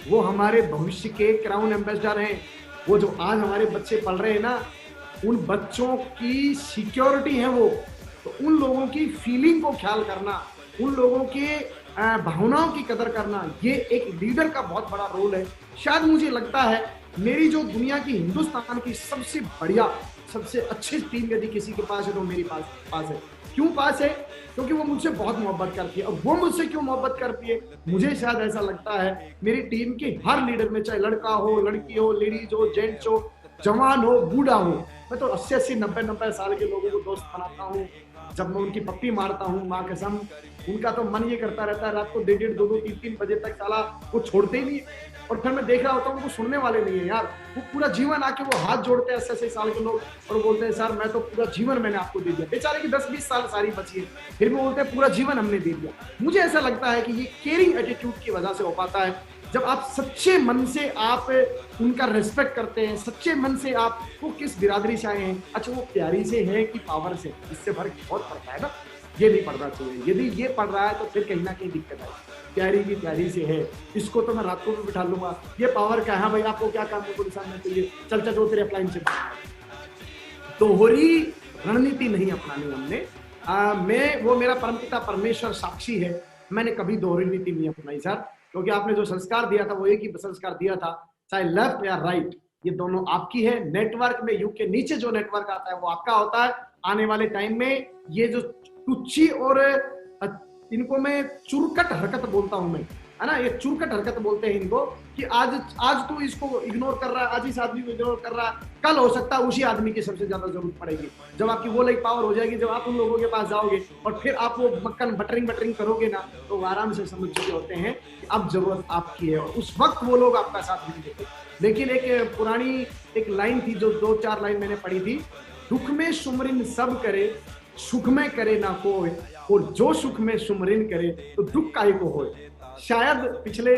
वो हमारे भविष्य के क्राउन एम्बेसडर हैं। वो जो आज हमारे बच्चे पढ़ रहे हैं ना, उन बच्चों की सिक्योरिटी है वो। तो उन लोगों की फीलिंग को ख्याल करना, उन लोगों के भावनाओं की कदर करना, ये एक लीडर का बहुत बड़ा रोल है। शायद मुझे लगता है मेरी जो दुनिया की, हिंदुस्तान की सबसे बढ़िया, सबसे अच्छी टीम यदि किसी के पास है तो मेरी पास है। क्यों पास है? क्योंकि वो मुझसे बहुत मोहब्बत करती है। और वो मुझसे क्यों मोहब्बत करती है? मुझे शायद ऐसा लगता है मेरी टीम के हर लीडर में, चाहे लड़का हो, लड़की हो, लेडीज हो, जेंट्स हो, जवान हो बूढ़ा हो, मैं तो 80-80 90-90 साल के लोगों को दोस्त बनाता हूँ। जब मैं उनकी पप्पी मारता हूँ, माँ कसम, उनका तो मन ये करता रहता है रात को 1:30 2-2 3-3 बजे तक साला वो छोड़ते ही नहीं है। और फिर मैं देख रहा होता हूँ वो सुनने वाले नहीं है यार, वो पूरा जीवन आके वो हाथ जोड़ते हैं 80-80 साल के लोग और बोलते हैं सर मैं तो पूरा जीवन मैंने आपको दे दिया। बेचारे की 10-20 साल सारी बची है, फिर भी बोलते हैं पूरा जीवन हमने दे दिया। मुझे ऐसा लगता है कि ये केयरिंग एटीट्यूड की वजह से हो पाता है। जब आप सच्चे मन से आप उनका रिस्पेक्ट करते हैं, सच्चे मन से आप, वो किस बिरादरी से आए हैं, अच्छा वो प्यारी से है कि पावर से, इससे फर्क बहुत पड़ता है ना। ये नहीं पढ़ना चाहिए, यदि ये पढ़ रहा है तो फिर कहीं ना कहीं दिक्कत है। प्यारी की प्यारी से है, इसको तो मैं रात को भी बिठा लूंगा, ये पावर का है भाई आपको क्या काम है पुलिस सामने चाहिए, चल चल जो तेरे अप्लाइंस। दोहरी रणनीति नहीं अपनानी हमने। मैं, वो मेरा परमपिता परमेश्वर साक्षी है, मैंने कभी दोहरी नीति नहीं अपनाई सर, क्योंकि आपने जो संस्कार दिया था वो एक ही संस्कार दिया था, चाहे लेफ्ट या राइट, ये दोनों आपकी है। नेटवर्क में युग के नीचे जो नेटवर्क आता है वो आपका होता है। आने वाले टाइम में ये जो टुच्ची और इनको मैं चुरकट हरकत बोलता हूं मैं, है ना, ये चुरकट हरकत बोलते हैं इनको, कि आज तो इसको इग्नोर कर रहा है, आज इस आदमी को इग्नोर कर रहा है, कल हो सकता है उसी आदमी की सबसे ज्यादा जरूरत पड़ेगी। जब आपकी वो लाइक पावर हो जाएगी, जब आप उन लोगों के पास जाओगे और फिर आप वो मक्खन बटरिंग करोगे ना, तो वो आराम से समझ चुके होते हैं कि अब जरूरत आपकी है, और उस वक्त वो लोग आपका साथ नहीं देते। लेकिन एक पुरानी एक लाइन थी जो 2-4 लाइन मैंने पढ़ी थी, दुख में सुमरिन सब करे, सुख में करे ना कोई, और जो सुख में सुमरिन करे तो दुख काहे को होए। शायद पिछले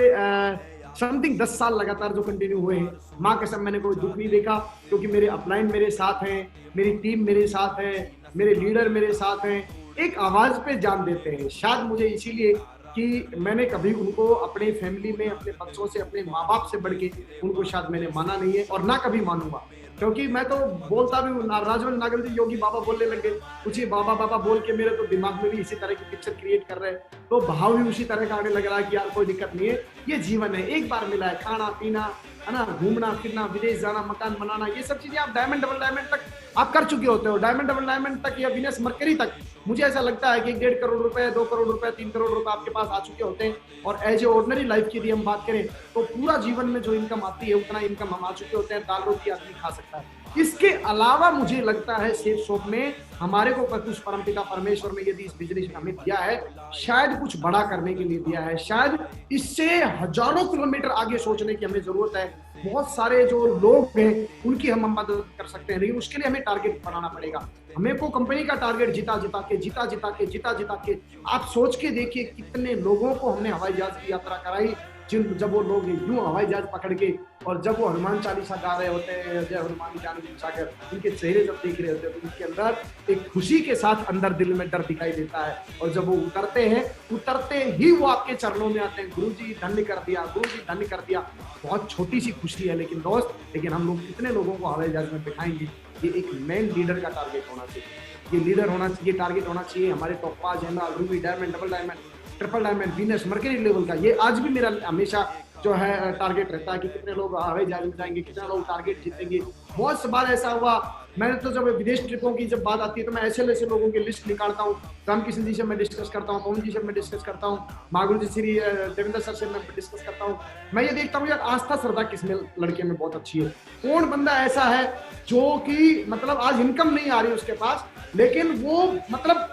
समथिंग 10 साल लगातार जो कंटिन्यू हुए हैं, माँ कसम मैंने कोई दुख नहीं देखा, क्योंकि मेरे अपलाइन मेरे साथ हैं, मेरी टीम मेरे साथ है, मेरे लीडर मेरे साथ हैं, एक आवाज पे जान देते हैं। शायद मुझे इसीलिए कि मैंने कभी उनको अपने फैमिली में, अपने बच्चों से, अपने माँ बाप से बढ़ के उनको शायद मैंने माना नहीं है, और ना कभी मानूंगा। क्योंकि मैं तो बोलता भी हूँ, राजवन नागल जी योगी बाबा बोलने लगे, कुछ ही बाबा बाबा बोल के मेरे तो दिमाग में भी इसी तरह की पिक्चर क्रिएट कर रहे हैं, तो भाव भी उसी तरह का आने लग रहा है कि यार कोई दिक्कत नहीं है, ये जीवन है, एक बार मिला है, खाना पीना, है ना, घूमना फिरना, विदेश जाना, मकान बनाना, ये सब चीजें आप डायमंड डबल डायमंड तक आप कर चुके होते हो, डायमंड डबल डायमंड तक या विनेस मरकरी तक। मुझे ऐसा लगता है कि 1.5 करोड़ रुपए, 2 करोड़ रुपए, 3 करोड़ रुपए आपके पास आ चुके होते हैं, और एज ए ऑर्डिनरी लाइफ की यदि हम बात करें तो पूरा जीवन में जो इनकम आती है उतना इनकम हम आ चुके होते हैं, दाल रोटी आदमी खा सकता है। इसके अलावा मुझे लगता है सेफ शॉप में हमारे को कुछ परमपिता परमेश्वर में यदि इस बिजनेस में हमें दिया है, शायद कुछ बड़ा करने के लिए दिया है, शायद इससे हजारों किलोमीटर आगे सोचने की हमें जरूरत है। बहुत सारे जो लोग हैं उनकी हम मदद कर सकते हैं, लेकिन उसके लिए हमें टारगेट बनाना पड़ेगा। हमें को कंपनी का टारगेट जिता जिता के आप सोच के देखिए कितने लोगों को हमने हवाई जहाज की यात्रा कराई, जब वो लोग यूं हवाई जहाज पकड़ के, और जब वो हनुमान चालीसा गा रहे होते हैं, जय हनुमान ज्ञान गुण सागर, उनके चेहरे जब देख रहे होते हैं तो उनके अंदर एक खुशी के साथ अंदर दिल में डर दिखाई देता है। और जब वो उतरते हैं, उतरते ही वो आपके चरणों में आते हैं, गुरु जी धन्य कर दिया, गुरु जी धन्य कर दिया। बहुत छोटी सी खुशी है लेकिन दोस्त, लेकिन हम लोग कितने लोगों को हवाई जहाज में बिठाएंगे, ये एक मेन लीडर का टारगेट होना चाहिए। ये लीडर होना चाहिए, टारगेट होना चाहिए हमारे top 5 emerald, Ruby, diamond, double diamond, triple diamond, Venus, mercury level का। ये आज भी मेरा हमेशा जो है टारगेट रहता है कि कितने लोग हवाई जहाज में जाएंगे, कितने लोग टारगेट जीतेंगे। बहुत बार ऐसा हुआ, मैंने तो जब विदेश ट्रिपों की जब बात आती है तो मैं ऐसे लोगों की लिस्ट निकालता हूँ। रामकिशन जी से मैं डिस्कस करता हूँ, पवन जी से मैं डिस्कस करता हूँ, मागुल जी श्री देवेंद्र सर से मैं डिस्कस करता हूँ। मैं ये देखता हूँ यार आस्था श्रद्धा किसमें लड़के में बहुत अच्छी है, कौन बंदा ऐसा है जो कि मतलब आज इनकम नहीं आ रही उसके पास, लेकिन वो मतलब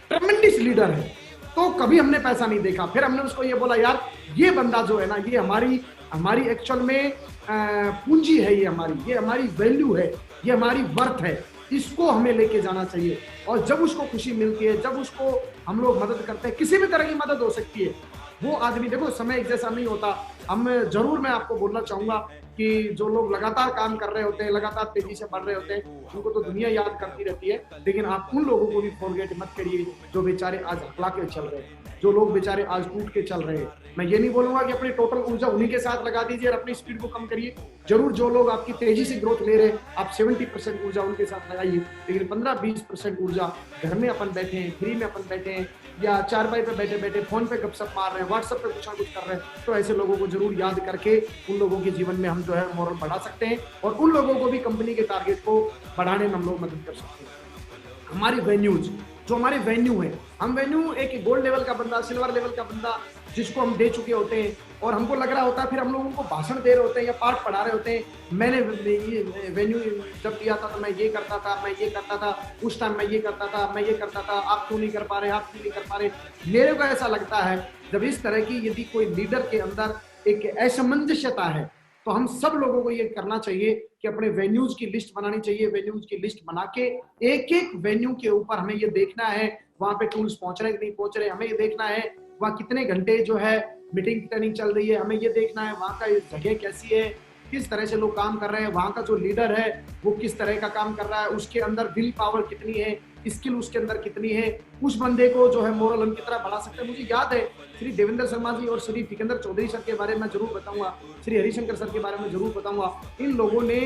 ट्रेमेंडस लीडर है। तो कभी हमने पैसा नहीं देखा, फिर हमने उसको ये बोला यार ये बंदा जो है ना, ये हमारी एक्चुअल में पूंजी है, ये हमारी वैल्यू है, ये हमारी वर्थ है, इसको हमें लेके जाना चाहिए। और जब उसको खुशी मिलती है, जब उसको हम लोग मदद करते हैं, किसी भी तरह की मदद हो सकती है, वो आदमी, देखो समय एक जैसा नहीं होता। मैं आपको बोलना चाहूंगा कि जो लोग लगातार काम कर रहे होते हैं, लगातार तेजी से बढ़ रहे होते हैं, उनको तो दुनिया याद करती रहती है, लेकिन आप उन लोगों को भी फॉरगेट मत करिए जो बेचारे आज हकला के चल रहे हैं, जो लोग बेचारे आज टूट के चल रहे हैं। मैं ये नहीं बोलूंगा कि अपनी टोटल ऊर्जा उन्हीं के साथ लगा दीजिए और अपनी स्पीड को कम करिए। जरूर जो लोग आपकी तेजी से ग्रोथ ले रहे हैं, आप 70% ऊर्जा उनके साथ लगाइए, लेकिन 15-20% ऊर्जा घर में अपन बैठे हैं, फ्री में अपन बैठे हैं, या चारपाई पे बैठे बैठे फोन पे गपशप मार रहे हैं, व्हाट्सएप पे कुछ ना कुछ कर रहे हैं, तो ऐसे लोगों को जरूर याद करके उन लोगों के जीवन में हम जो है मोरल बढ़ा सकते हैं, और उन लोगों को भी कंपनी के टारगेट को बढ़ाने में हम लोग मदद कर सकते हैं। हमारी वेन्यूज, जो हमारे वेन्यू है, हम वेन्यू एक गोल्ड लेवल का बंदा, सिल्वर लेवल का बंदा, जिसको हम दे चुके होते हैं और हमको लग रहा होता है, फिर हम लोगों को भाषण दे रहे होते हैं या पाठ पढ़ा रहे होते हैं, मैंने ये वेन्यू जब लिया था तो मैं ये करता था, मैं ये करता था, उस टाइम मैं ये करता था, मैं ये करता था, आप क्यों नहीं कर पा रहे, आप क्यों नहीं कर पा रहे। मेरे को ऐसा लगता है जब इस तरह की यदि कोई लीडर के अंदर एक असमंजस्यता है तो हम सब लोगों को ये करना चाहिए कि अपने वेन्यूज की लिस्ट बनानी चाहिए। वेन्यूज की लिस्ट बना के एक एक वेन्यू के ऊपर हमें ये देखना है वहां पे टूल्स पहुंच रहे कि नहीं पहुंच रहे, हमें ये देखना है वहां कितने घंटे जो है मीटिंग ट्रेनिंग चल रही है, हमें ये देखना है वहां का जगह कैसी है, किस तरह से लोग काम कर रहे हैं, वहां का जो लीडर है वो किस तरह का काम कर रहा है, उसके अंदर विल पावर कितनी है, स्किल उसके अंदर कितनी है, उस बंदे को जो है मोरल हम कितना बढ़ा सकते हैं। मुझे याद है श्री देवेंद्र शर्मा जी और श्री टिकंदर चौधरी सर के बारे में जरूर बताऊंगा, श्री हरिशंकर सर के बारे में जरूर बताऊंगा। इन लोगों ने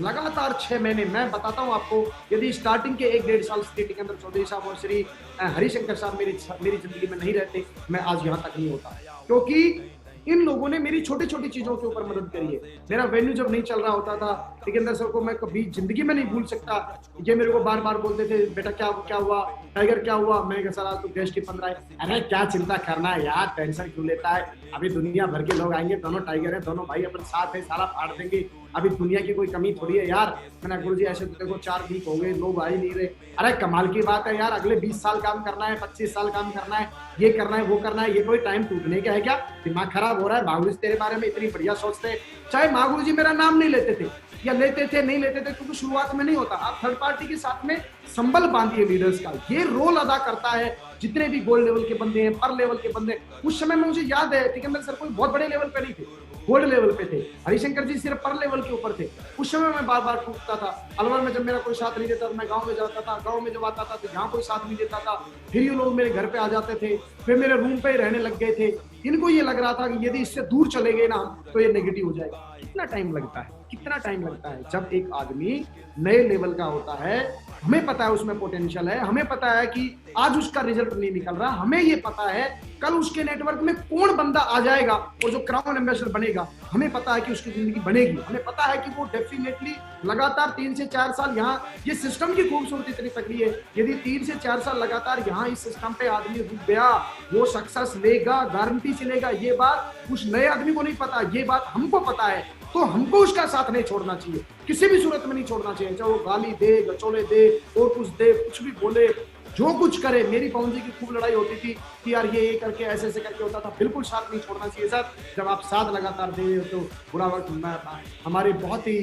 लगातार 6 महीने, मैं बताता हूं आपको, यदि स्टार्टिंग के 1-1.5 साल श्री टिकंदर चौधरी साहब और श्री हरिशंकर साहब मेरी जिंदगी में नहीं रहते, मैं आज यहाँ तक नहीं होता, क्योंकि इन लोगों ने मेरी छोटी छोटी चीजों के ऊपर मदद करी है। मेरा वेन्यू जब नहीं चल रहा होता था, टिकंदर सर को मैं कभी जिंदगी में नहीं भूल सकता। ये मेरे को बार बार बोलते थे, बेटा क्या हुआ टाइगर, क्या हुआ। मैंने कहा सर आज तो गेस्ट की 15 है। अरे क्या चिंता करना है यार, टेंशन क्यों लेता है, अभी दुनिया भर के लोग आएंगे, दोनों टाइगर है, दोनों भाई अपन साथ है, सारा फाड़ देंगे, अभी दुनिया की कोई कमी थोड़ी है यार। मैंने गुरु जी ऐसे तो देखो 4 वीक हो गए, लोग आ ही नहीं रहे। अरे कमाल की बात है यार, अगले 20 साल काम करना है, 25 साल काम करना है, ये करना है वो करना है, ये कोई टाइम टूटने का है क्या, दिमाग खराब हो रहा है। महागुरु जी तेरे बारे में इतनी बढ़िया सोचते हैं, चाहे महागुरु जी मेरा नाम नहीं लेते थे या लेते थे नहीं लेते थे, क्योंकि शुरुआत में नहीं होता। आप थर्ड पार्टी के साथ में संबल बांधिए लीडर्स का, ये रोल अदा करता है। जितने भी गोल्ड लेवल के बंदे हैं, पर लेवल के बंदे, उस समय में मुझे याद है टिकंदर सर कोई बहुत बड़े लेवल पे नहीं थे, गोल्ड लेवल पे थे, हरिशंकर जी सिर्फ पर लेवल के ऊपर थे। उस समय मैं बार बार टूटता था। अलवर में जब मेरा कोई साथ नहीं देता, मैं गांव में जाता था, गांव में जब आता था तो यहाँ कोई साथ नहीं देता था, फिर ये लोग मेरे घर पे आ जाते थे, फिर मेरे रूम पे ही रहने लग गए थे। इनको ये लग रहा था कि यदि इससे दूर चले गए ना तो ये नेगेटिव हो जाएगा। कितना टाइम लगता है, कितना टाइम लगता है जब एक आदमी नए लेवल का होता है, हमें पता है उसमें पोटेंशियल है, हमें पता है कि आज उसका रिजल्ट नहीं निकल रहा, हमें ये पता है कल उसके नेटवर्क में कौन बंदा आ जाएगा और जो क्राउन एम्बेसडर बनेगा, हमें पता है कि उसकी जिंदगी बनेगी, हमें पता है कि वो डेफिनेटली लगातार 3 से 4 साल यहाँ, ये सिस्टम की खूबसूरती इतनी तकड़ी है, यदि 3 से 4 साल लगातार यहाँ इस सिस्टम पे आदमी रुक गया, वो सक्सेस लेगा, गारंटी से लेगा। ये बात उस नए आदमी को नहीं पता, ये बात हमको पता है, तो हमको उसका साथ नहीं छोड़ना चाहिए, किसी भी सूरत में नहीं छोड़ना चाहिए। चाहे वो गाली दे, गचोले दे, और कुछ दे, कुछ भी बोले, जो कुछ करे। मेरी पवन जी की खूब लड़ाई होती थी कि यार ये करके ऐसे ऐसे करके होता था, बिल्कुल साथ नहीं छोड़ना चाहिए सर। जब आप साथ लगातार दे रहे हो तो बुरा वक्त। हमारे बहुत ही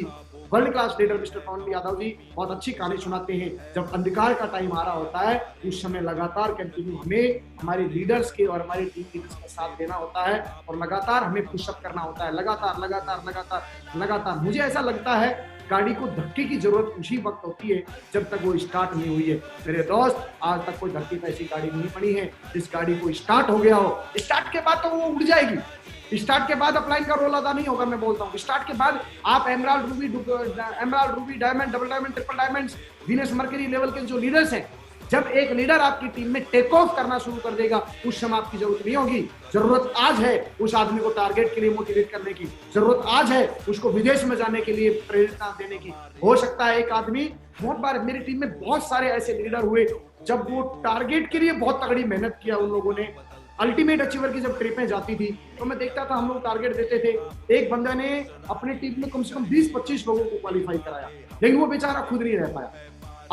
वर्ल्ड क्लास लीडर मिस्टर पवन यादव जी बहुत अच्छी कहानी सुनाते हैं, जब अंधकार का टाइम आ रहा होता है उस समय लगातार कंटिन्यू हमें हमारे लीडर्स के और हमारी टीम लीडर्स का साथ देना होता है और लगातार हमें पुशअप करना होता है, लगातार लगातार लगातार लगातार। मुझे ऐसा लगता है गाड़ी को धक्के की जरूरत उसी वक्त होती है जब तक वो स्टार्ट नहीं हुई है। मेरे दोस्त, आज तक कोई धरती पर ऐसी गाड़ी नहीं पड़ी है जिस गाड़ी को स्टार्ट हो गया हो, स्टार्ट के बाद तो वो उड़ जाएगी, स्टार्ट के बाद अपलाइन का रोल अदा नहीं होगा। मैं बोलता हूँ स्टार्ट के बाद आप emerald Ruby diamond, double diamond, triple diamonds, Venus mercury level के जो लीडर्स हैं, जब एक लीडर आपकी टीम में टेक ऑफ करना शुरू कर देगा उस समय आपकी जरूरत नहीं होगी। जरूरत आज है उस आदमी को टारगेट के लिए मोटिवेट करने की, जरूरत आज है उसको विदेश में जाने के लिए प्रेरणा देने की। हो सकता है एक आदमी, बहुत बार मेरी टीम में बहुत सारे ऐसे लीडर हुए जब वो टारगेट के लिए बहुत तगड़ी मेहनत किया उन लोगों ने। अल्टीमेट अचीवर की जब ट्रिपें जाती थी तो मैं देखता था हम लोग टारगेट देते थे, एक बंदा ने अपनी टीम में कम से कम 20-25 लोगों को क्वालिफाई कराया, लेकिन वो बेचारा खुद नहीं रह पाया।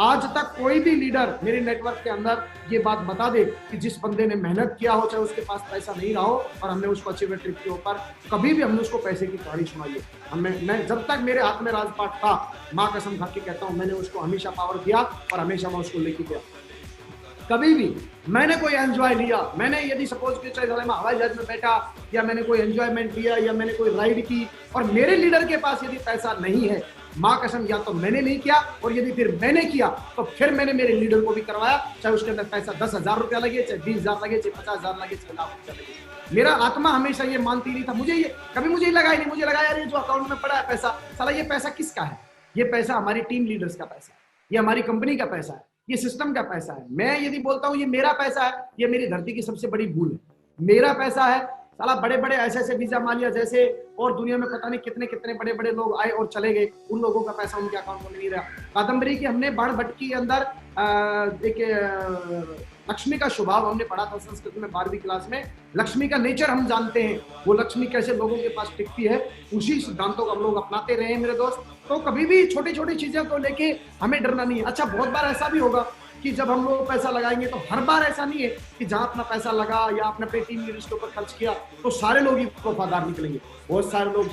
आज तक कोई भी लीडर मेरे नेटवर्क के अंदर ये बात बता दे कि जिस बंदे ने मेहनत किया हो, चाहे उसके पास पैसा नहीं रहा हो और हमने उसको अचीवर ट्रिप के ऊपर कभी भी हमने उसको पैसे की कहानी सुनाई है। मैं जब तक मेरे हाथ में राजपाट था, माँ कसम खा के कहता हूँ, मैंने उसको हमेशा पावर दिया और हमेशा मैं उसको लेके गया। कभी भी मैंने कोई एंजॉय लिया, मैंने यदि सपोज कि चाहे मैं हवाई जहाज में बैठा या मैंने कोई एंजॉयमेंट लिया या मैंने कोई राइड की और मेरे लीडर के पास यदि पैसा नहीं है, माँ कसम, या तो मैंने नहीं किया और यदि फिर मैंने किया तो फिर मैंने मेरे लीडर को भी करवाया, चाहे उसके अंदर पैसा 10,000 रुपया लगे, चाहे 20,000 लगे, चाहे 50,000 लगे, चाहे लाख रुपया लगे। मेरा आत्मा हमेशा ये मानती नहीं था, मुझे ये कभी मुझे लगा ही नहीं, मुझे लगा यार ये जो अकाउंट में पड़ा है पैसा, साला ये पैसा किसका है? ये पैसा हमारी टीम लीडर्स का पैसा है, ये हमारी कंपनी का पैसा है, ये सिस्टम का पैसा है। मैं यदि बोलता हूं ये मेरा पैसा है, ये मेरी धरती की सबसे बड़ी भूल है। मेरा पैसा है, साला बड़े बड़े ऐसे ऐसे वीजा मालिया जैसे और दुनिया में पता नहीं कितने कितने बड़े बड़े लोग आए और चले गए, उन लोगों का पैसा उनके अकाउंट में नहीं रहा। कादम्बरी की हमने बाण भट्टी के अंदर एक लक्ष्मी का स्वभाव हमने पढ़ा था संस्कृत में 12वीं क्लास में। लक्ष्मी का नेचर हम जानते हैं, वो लक्ष्मी कैसे लोगों के पास टिकती है, उसी सिद्धांतों को हम लोग अपनाते रहे मेरे दोस्त। तो कभी भी छोटी छोटी चीजों को लेके हमें डरना नहीं है। अच्छा, बहुत बार ऐसा भी होगा कि जब हम लोग पैसा लगाएंगे तो हर बार ऐसा नहीं है कि जहां अपना पैसा लगा या अपने पेटीएम की लिस्ट पर खर्च किया तो सारे लोग ही वफादार निकलेंगे। बहुत सारे लोग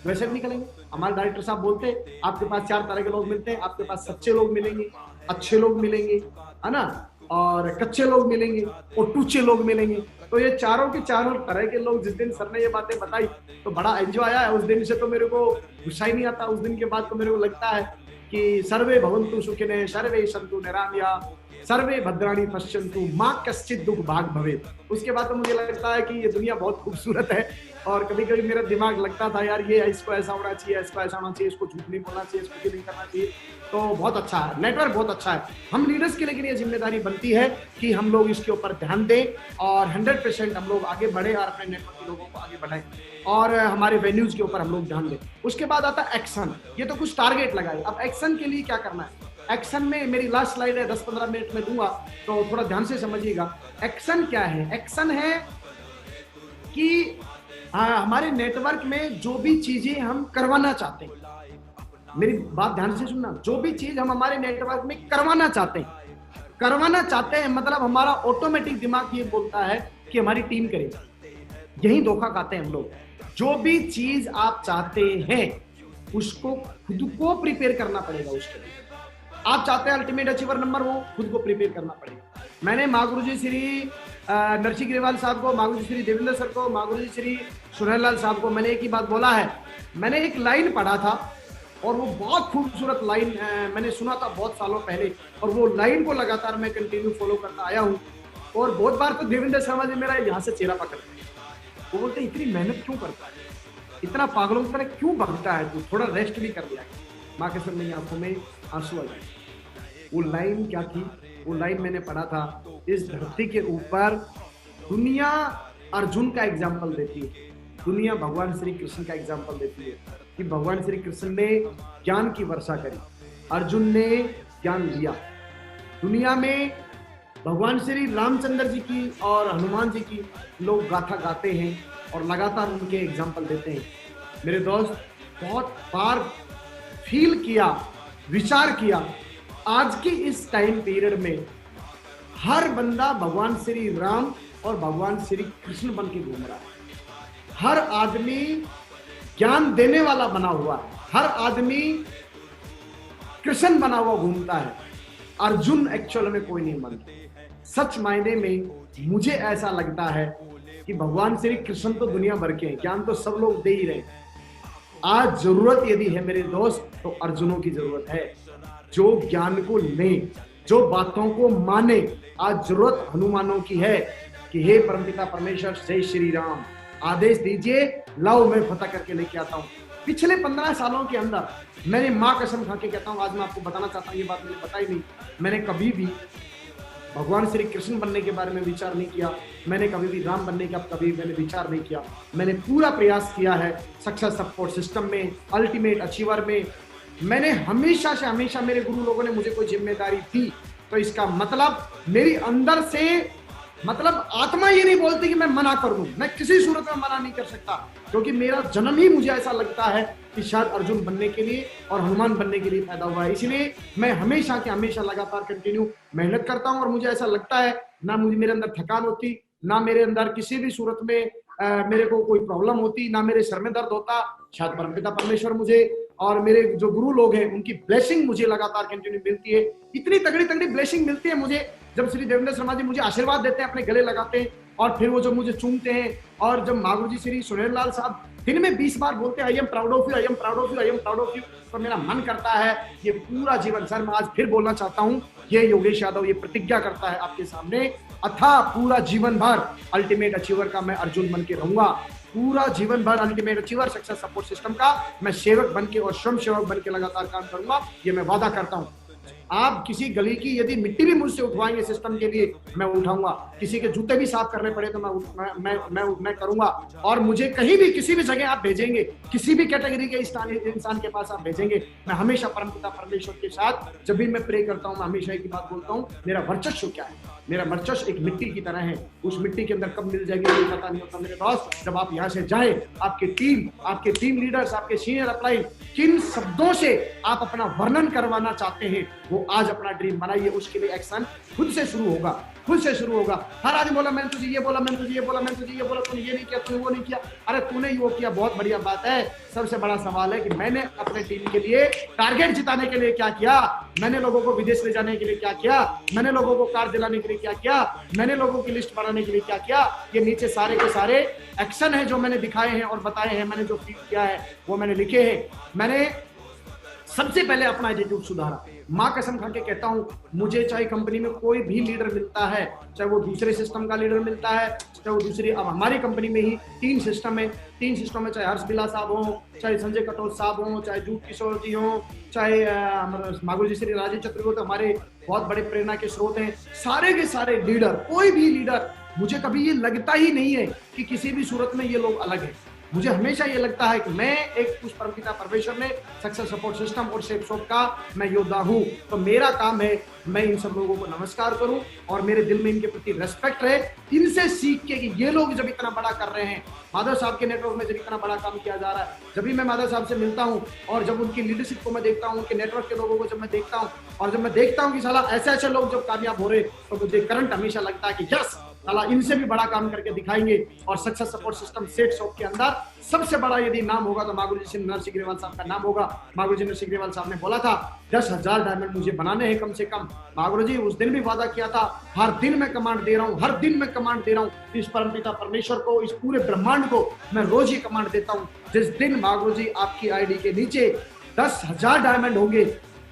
वैसे भी निकलेंगे। हमारे डायरेक्टर साहब बोलते हैं आपके पास 4 तरह के लोग मिलते हैं, आपके पास सच्चे लोग मिलेंगे, अच्छे लोग मिलेंगे, है ना, और कच्चे लोग मिलेंगे और टूचे लोग मिलेंगे। तो ये चारों के चारों तरह के लोग, जिस दिन सर ने ये बातें बताई तो बड़ा एंजॉय आया है। उस दिन से तो मेरे को गुस्सा ही नहीं आता। उस दिन के बाद तो मेरे को लगता है कि सर्वे भवन्तु सुखिनः सर्वे सन्तु निरामयाः सर्वे भद्राणि पश्यन्तु मां कश्चित् दुख भाग भवेत्। उसके बाद तो मुझे लगता है कि ये दुनिया बहुत खूबसूरत है। और कभी कभी मेरा दिमाग लगता था यार ये इसको ऐसा होना चाहिए, इसको ऐसा होना चाहिए, इसको झूठ नहीं बोलना चाहिए, इसको नहीं करना चाहिए। तो बहुत अच्छा है, नेटवर्क बहुत अच्छा है। हम लीडर्स के लेकिन ये जिम्मेदारी बनती है कि हम लोग इसके ऊपर ध्यान दें और 100% हम लोग आगे बढ़े और अपने नेटवर्क के लोगों को आगे बढ़ाएं और हमारे वेन्यूज के ऊपर हम लोग ध्यान दें। उसके बाद आता है एक्शन। ये तो कुछ टारगेट लगाए, अब एक्शन के लिए क्या करना है। एक्शन में मेरी लास्ट स्लाइड है, 10-15 मिनट में दूंगा तो थोड़ा ध्यान से समझिएगा। एक्शन क्या है? एक्शन है कि हमारे नेटवर्क में जो भी चीजें हम करवाना चाहते हैं, मेरी बात ध्यान से सुनना, जो भी चीज हम हमारे नेटवर्क में करवाना चाहते हैं मतलब हमारा ऑटोमेटिक दिमाग ये बोलता है कि हमारी टीम करेगी। यही धोखा खाते हैं हम लोग। जो भी चीज आप चाहते हैं उसको खुद को प्रिपेयर करना पड़ेगा। उसके लिए आप चाहते हैं अल्टीमेट अचीवर नंबर, वो खुद को प्रिपेयर करना पड़ेगा। मैंने महागुरुजी श्री नरसिंह ग्रेवाल साहब को, महागुरुजी श्री देवेंद्र सर को, महागुरुजी श्री सुनहरलाल साहब को मैंने एक ही बात बोला है। मैंने एक लाइन पढ़ा था और वो बहुत खूबसूरत लाइन मैंने सुना था बहुत सालों पहले और वो लाइन को लगातार मैं कंटिन्यू फॉलो करता आया हूँ। और बहुत बार तो देवेंद्र शर्मा जी मेरा यहाँ से चेहरा पकड़ते हैं, वो बोलते इतनी मेहनत क्यों करता है, इतना पागलों की तरह क्यों भागता है तू, थोड़ा रेस्ट भी कर लिया। माँ के सामने आंखों में आंसू आ गए। वो लाइन क्या थी? वो लाइन मैंने पढ़ा था, इस धरती के ऊपर दुनिया अर्जुन का एग्जाम्पल देती है, दुनिया भगवान श्री कृष्ण का एग्जाम्पल देती है कि भगवान श्री कृष्ण ने ज्ञान की वर्षा करी, अर्जुन ने ज्ञान लिया। दुनिया में भगवान श्री रामचंद्र जी की और हनुमान जी की लोग गाथा गाते हैं और लगातार उनके एग्जाम्पल देते हैं। मेरे दोस्त, बहुत बार फील किया, विचार किया, आज के इस टाइम पीरियड में हर बंदा भगवान श्री राम और भगवान श्री कृष्ण बन के घूम रहा है। हर आदमी ज्ञान देने वाला बना हुआ है, हर आदमी कृष्ण बना हुआ घूमता है। अर्जुन एक्चुअल में कोई नहीं बनता। सच मायने में मुझे ऐसा लगता है कि भगवान श्री कृष्ण तो दुनिया भर के हैं, ज्ञान तो सब लोग दे ही रहे। आज जरूरत यदि है मेरे दोस्त तो अर्जुनों की जरूरत है, जो ज्ञान को ले, जो बातों को माने। आज जरूरत हनुमानों की है कि हे परमपिता परमेश्वर जय श्री राम, आदेश दीजिए, लाओ मैं फतह करके लेके आता हूँ। पिछले 15 सालों के अंदर मैंने माँ कसम खा के कहता हूँ, आज मैं आपको बताना चाहता हूँ, ये बात मैंने बताई नहीं, मैंने कभी भी भगवान श्री कृष्ण बनने के बारे में विचार नहीं किया, मैंने कभी भी राम बनने का कभी मैंने विचार नहीं किया। मैंने पूरा प्रयास किया है सक्सेस सपोर्ट सिस्टम में, अल्टीमेट अचीवर में। मैंने हमेशा से हमेशा, मेरे गुरु लोगों ने मुझे कोई जिम्मेदारी दी तो इसका मतलब मेरी अंदर से, मतलब आत्मा ये नहीं बोलती कि मैं मना कर दूं, मैं किसी सूरत में मना नहीं कर सकता, क्योंकि मेरा जन्म ही मुझे ऐसा लगता है कि शायद अर्जुन बनने के लिए और हनुमान बनने के लिए पैदा हुआ है। इसलिए मैं हमेशा के हमेशा लगातार कंटिन्यू मेहनत करता हूं और मुझे ऐसा लगता है ना मुझे मेरे अंदर थकान होती, ना मेरे अंदर किसी भी सूरत में मेरे को कोई प्रॉब्लम होती, ना मेरे सर में दर्द होता। शायद परमपिता परमेश्वर मुझे और मेरे जो गुरु लोग हैं उनकी ब्लेसिंग मुझे लगातार कंटिन्यू मिलती है। इतनी तगड़ी तगड़ी ब्लेसिंग मिलती है मुझे, जब श्री देवेंद्र शर्मा जी मुझे आशीर्वाद देते हैं, अपने गले लगाते हैं और फिर वो जो मुझे चूमते हैं, और जब महागुरु जी श्री सुनहरलाल साहब दिन में 20 बार बोलते हैं I am proud of you, I am proud of you, I am proud of you, तो मेरा मन करता है ये पूरा जीवन, सर मैं आज फिर बोलना चाहता हूँ, ये योगेश यादव ये प्रतिज्ञा करता है आपके सामने, अथा पूरा जीवन भर अल्टीमेट अचीवर का मैं अर्जुन बन के रहूंगा। पूरा जीवन भर ultimate achiever success support system का मैं सेवक बन के और स्वयं सेवक बन के लगातार काम करूंगा, ये मैं वादा करता हूं। आप किसी गली की यदि मिट्टी भी मुझसे उठवाएंगे सिस्टम के लिए, मैं उठाऊंगा। किसी के जूते भी साफ करने पड़े तो मैं करूंगा। और मुझे कहीं भी किसी भी जगह आप भेजेंगे, किसी भी कैटेगरी के इंसान के पास आप भेजेंगे, मैं हमेशा परमपिता परमेश्वर के साथ जब भी मैं प्रे करता हूँ, मैं हमेशा एक बात बोलता हूँ, मेरा वर्चस्व क्या है? मेरा वर्चस्व एक मिट्टी की तरह है। उस मिट्टी के अंदर कब मिल जाएगी कोई पता नहीं होता मेरे दोस्त। जब आप यहाँ से जाएं, आपकी टीम लीडर्स, आपके सीनियर अपलाइन, किन शब्दों से आप अपना वर्णन करवाना चाहते हैं, वो आज अपना ड्रीम बनाइए। उसके लिए एक्शन खुद से शुरू होगा, खुद से शुरू होगा। हर आदमी बोला मैंने तुझे ये बोला, मैंने तुझे ये बोला, मैंने तुझे ये बोला, तूने ये नहीं किया, तूने वो नहीं किया। अरे तूने वो किया, बहुत बढ़िया बात है। सबसे बड़ा सवाल है कि मैंने अपने टीम के लिए टारगेट जिताने के लिए क्या किया, मैंने लोगों को विदेश ले जाने के लिए क्या किया, मैंने लोगों को कार दिलाने के लिए क्या किया, मैंने लोगों की लिस्ट बनाने के लिए क्या किया। ये नीचे सारे के सारे एक्शन है जो मैंने दिखाए हैं और बताए हैं। मैंने जो फील किया है वो मैंने लिखे हैं। मैंने सबसे पहले अपना एटीट्यूड सुधारा। माँ कसम खा के कहता हूँ, मुझे चाहे कंपनी में कोई भी लीडर मिलता है, चाहे वो दूसरे सिस्टम का लीडर मिलता है, चाहे वो दूसरी, अब हमारी कंपनी में ही 3 सिस्टम है। 3 सिस्टम में चाहे हर्ष बिला साहब हो, चाहे संजय कटोच साहब हो, चाहे जूट किशोर जी हो, चाहे मागुर जी श्री राजीव चतुर्वेदी, हमारे बहुत बड़े प्रेरणा के स्रोत हैं। सारे के सारे लीडर, कोई भी लीडर, मुझे कभी ये लगता ही नहीं है कि किसी भी सूरत में ये लोग अलग हैं। मुझे हमेशा ये लगता है कि मैं एक उस परमपिता परमेश्वर में सक्सेस सपोर्ट सिस्टम और सेफ शॉप का मैं योद्धा हूँ। तो मेरा काम है मैं इन सब लोगों को नमस्कार करूं और मेरे दिल में इनके प्रति रेस्पेक्ट है। इनसे सीख के कि ये लोग जब इतना बड़ा कर रहे हैं, माधव साहब के नेटवर्क में जब इतना बड़ा काम किया जा रहा है, जब भी मैं माधव साहब से मिलता हूं और जब उनकी लीडरशिप को मैं देखता हूं, उनके नेटवर्क के लोगों को जब मैं देखता हूं और जब मैं देखता हूं कि साला ऐसे ऐसे लोग जब कामयाब हो रहे, तो मुझे करंट हमेशा लगता है कि यस साला इनसे भी बड़ा काम करके दिखाएंगे। और success support system set shop के अंदर सबसे बड़ा यदि नाम होगा तो मागुर जी नरसिंह ग्रेवाल साहब का नाम होगा। मागुर जी नरसिंह ग्रेवाल साहब ने बोला था 10,000 डायमंड मुझे बनाने हैं कम से कम। मागुर जी उस दिन भी वादा किया था, हर दिन मैं कमांड दे रहा हूँ, हर दिन मैं कमांड दे रहा हूँ इस परमपिता परमेश्वर को, इस पूरे ब्रह्मांड को मैं रोज ही कमांड देता हूँ। जिस दिन मागुर जी आपकी आईडी के नीचे 10,000 डायमंड होंगे,